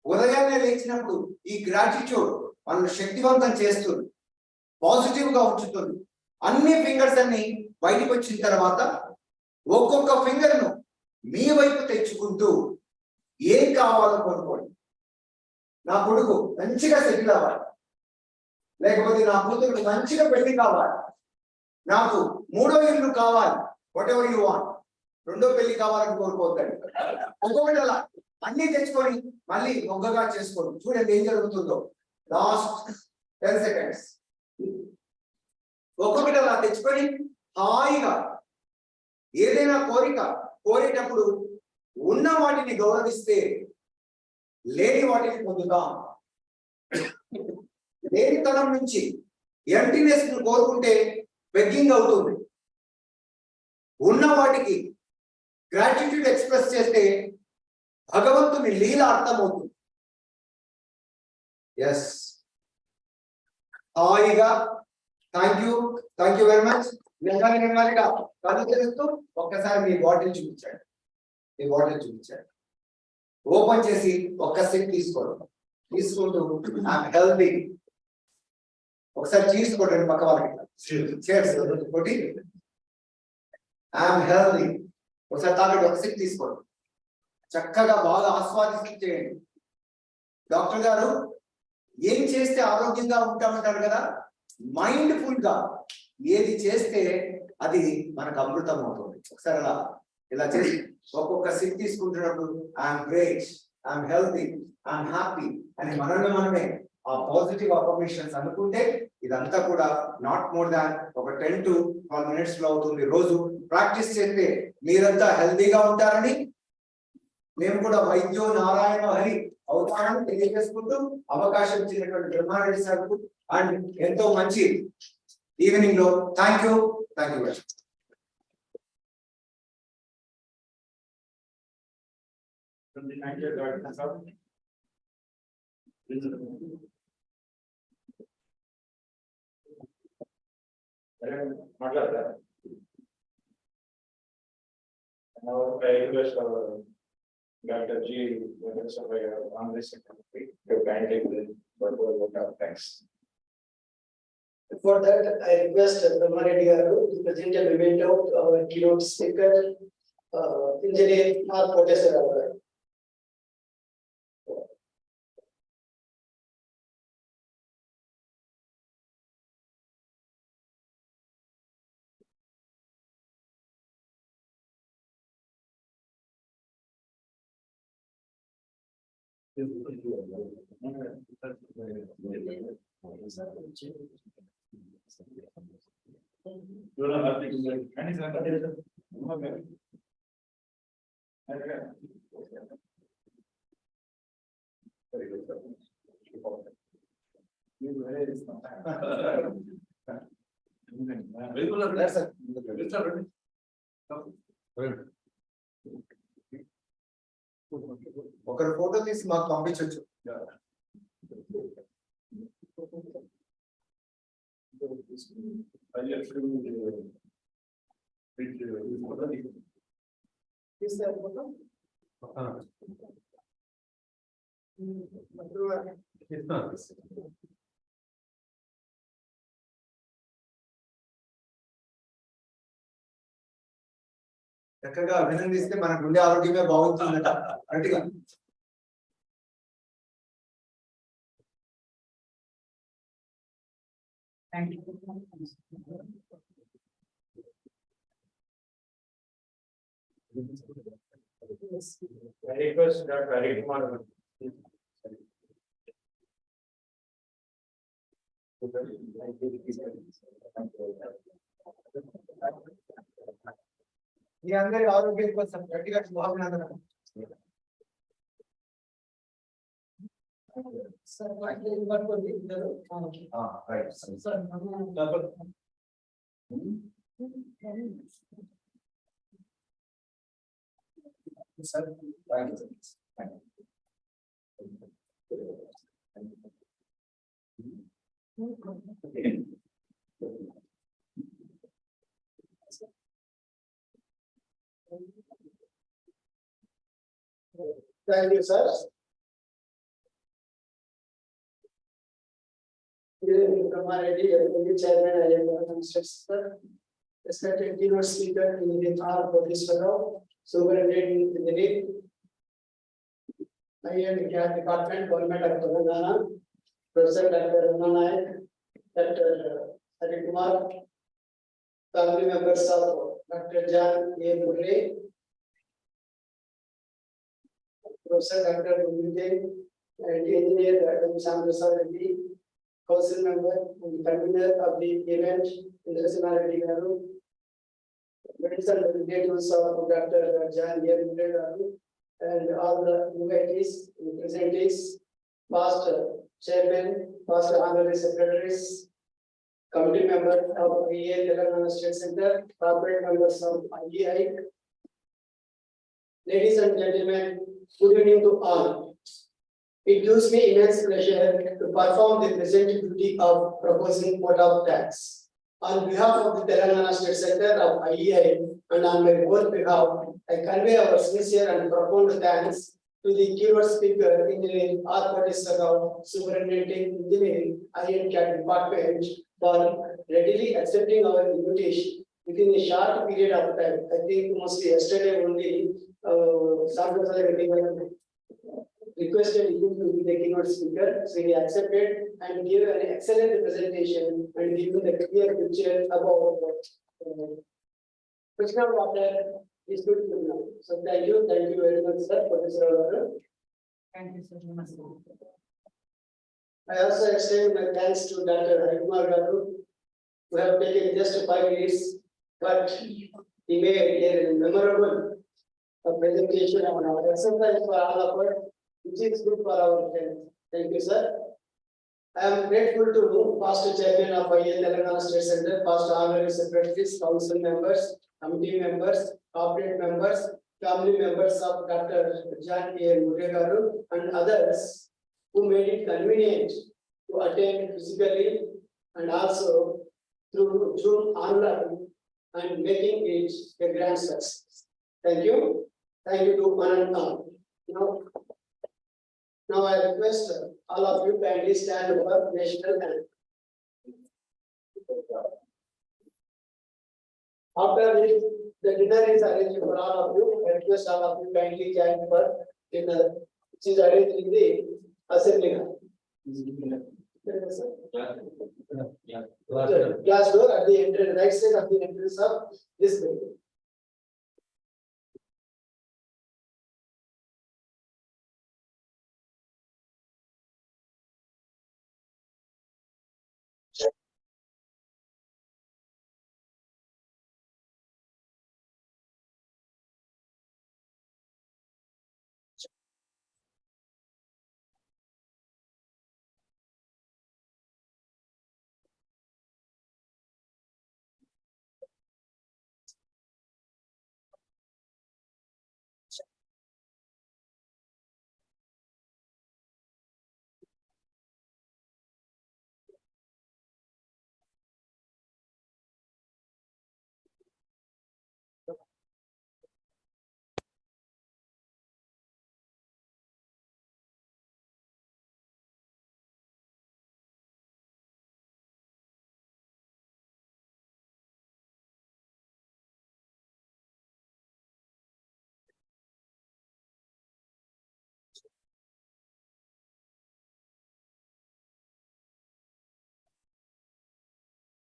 ఉదయాన్నే లేచినప్పుడు ఈ గ్రాటిట్యూడ్ మనల్ని శక్తివంతం చేస్తుంది, పాజిటివ్ గా ఉంచుతుంది. అన్ని ఫింగర్స్ అన్ని బయటికి వచ్చిన తర్వాత ఒక్కొక్క ఫింగర్ ను మీ వైపు తెచ్చుకుంటూ ఏం కావాలో కొనుక్కోండి. నా కొడుకు మంచిగా సెటిల్ అవ్వాలి, లేకపోతే నా కూతురు మంచిగా పెళ్లి కావాలి, నాకు 3వ ఇల్లు కావాలి, వాట్ ఎవర్ యూ వాంట్. 2వ పెళ్లి కావాలని కోరుకోవద్దండి. ఒక్కొక్కటి అలా అన్ని తెచ్చుకొని మళ్ళీ మొగ్గగా చేసుకోండి. చూడండి ఏం జరుగుతుందో. లాస్ట్ 10 seconds ఒక్కొక్కటి అలా తెచ్చుకొని హాయిగా ఏదైనా కోరిక కోరేటప్పుడు ఉన్న వాటిని గౌరవిస్తే లేని వాటిని పొందుతాం. లేనితనం నుంచి ఎంటీనెస్ ను కోరుకుంటే బెగ్గింగ్ అవుతుంది. ఉన్న వాటికి గ్రాటిట్యూడ్ ఎక్స్ప్రెస్ చేస్తే భగవంతుని లీల అర్థమవుతుంది. ఎస్, హాయిగా థ్యాంక్ యూ వెరీ మచ్. నెమ్మదిగా కళ్ళు తెరుస్తూ ఒక్కసారి మీ బాటిల్ చూపించండి. మీ బాటిల్ చూపించండి. ఓపెన్ చేసి ఒక్క సిప్ తీసుకోండి. తీసుకుంటూ ఐఎమ్ హెల్తీ. ఒకసారి తీసుకోండి పక్క వాళ్ళకి కొట్టి ఐఎమ్ హెల్తీ. ఒకసారి తాగండి, ఒక సిప్ తీసుకోండి. చక్కగా బాగా ఆస్వాదిస్తూ చేయండి. డాక్టర్ గారు ఏం చేస్తే ఆరోగ్యంగా ఉంటామంటారు కదా, మైండ్ఫుల్ గా ఏది చేస్తే అది మనకు అమృతం అవుతుంది. ఒకసారి అలా ఇలా చేసి ఒక్కొక్క సిప్ తీసుకుంటున్నప్పుడు I'm great, I'm healthy, I'm happy అని మనమే ఆ పాజిటివ్ అఫర్మేషన్స్ అనుకుంటే ఇదంతా కూడా నాట్ మోర్ దాన్ ఒక 10 to 12 minutes లో అవుతుంది. రోజు ప్రాక్టీస్ చేస్తే మీరంతా హెల్తీగా ఉంటారని, మేము కూడా వైద్యో నారాయణ హరి అవుతామని తెలియజేసుకుంటూ అవకాశం ఇచ్చినటువంటి బ్రహ్మారెడ్డి సార్కు అండ్ ఎంతో మంచి ఈవినింగ్ లో థ్యాంక్ యూ వెరీ మచ్. మాట్లాడతారా? I request our Dr. G. on this to kindly vote of thanks. For that, I request Brahmareddy Garu to present a memento to our keynote speaker, Engineer R. Koteswara Garu. ఒకరు photo తీసి మాకు పంపించవచ్చు. చక్కగా అభినందిస్తే మన గుండె ఆరోగ్యమే బాగుంటుందట అన్నట్టుగా. I request Dr. Hari Kumar. మీ అందరి ఆరోగ్యం కోసం గట్టిగా శుభాభినందనలు. సార్ పట్టుకోండి ఇద్దరు. Right. Sir sir thank you sir. Thank you, sir. Kamareddy, Chairman, sir. Respected keynote speaker, Engineer R. Professor, Superintendent Engineer. I am Department, Government of Telangana, Professor Dr. Nayak, Dr. Hari Kumar, family members of Dr. John A. Murray, Professor Dr. Murray, and Engineer Dr. Samprasad Reddy, council member and convener of the event, International Reddy Garu, medical relatives of Dr. John A. Murray Garu, and all the invitees, representatives, past chairman, past honorary secretaries, committee members of EA Telangana State Center, corporate members of IEI. Ladies and gentlemen, good evening to all. It gives me immense pleasure to perform the present duty of proposing quota of tax. On behalf of the Telangana State Center of IEI and on my own behalf, I convey our sincere and profound thanks to the keynote speaker, Engineer R. Patisarao, Superintendent Engineering, INCAT Department, for readily accepting our invitation within a short period of time. I think mostly yesterday only, requested him to be the keynote speaker, so he accepted and gave an excellent presentation and given the clear picture about Krishna water is good to know. So thank you very much, sir, for this order. thank you so much. I also extend my thanks to Dr. Hari Kumar Garu, who have taken just 5 minutes, but he made a memorable presentation on our exercise for all of us, which is good for our health. Thank you, sir. I am grateful to past chairman of IEL Telangana State Center, past honorary secretaries, council members, committee members, corporate members, family members of Dr. John A. Murray Garu, and others who made it convenient to attend physically and also through Zoom online and making it a grand success. Thank you. Thank you to one and all. Now I request all of you kindly stand for national anthem. After this, the dinner is arranged for all of you. I request all of you kindly join for dinner, which is arranged in the assembly hall. Glass door at the entrance, right side of the entrance of this building.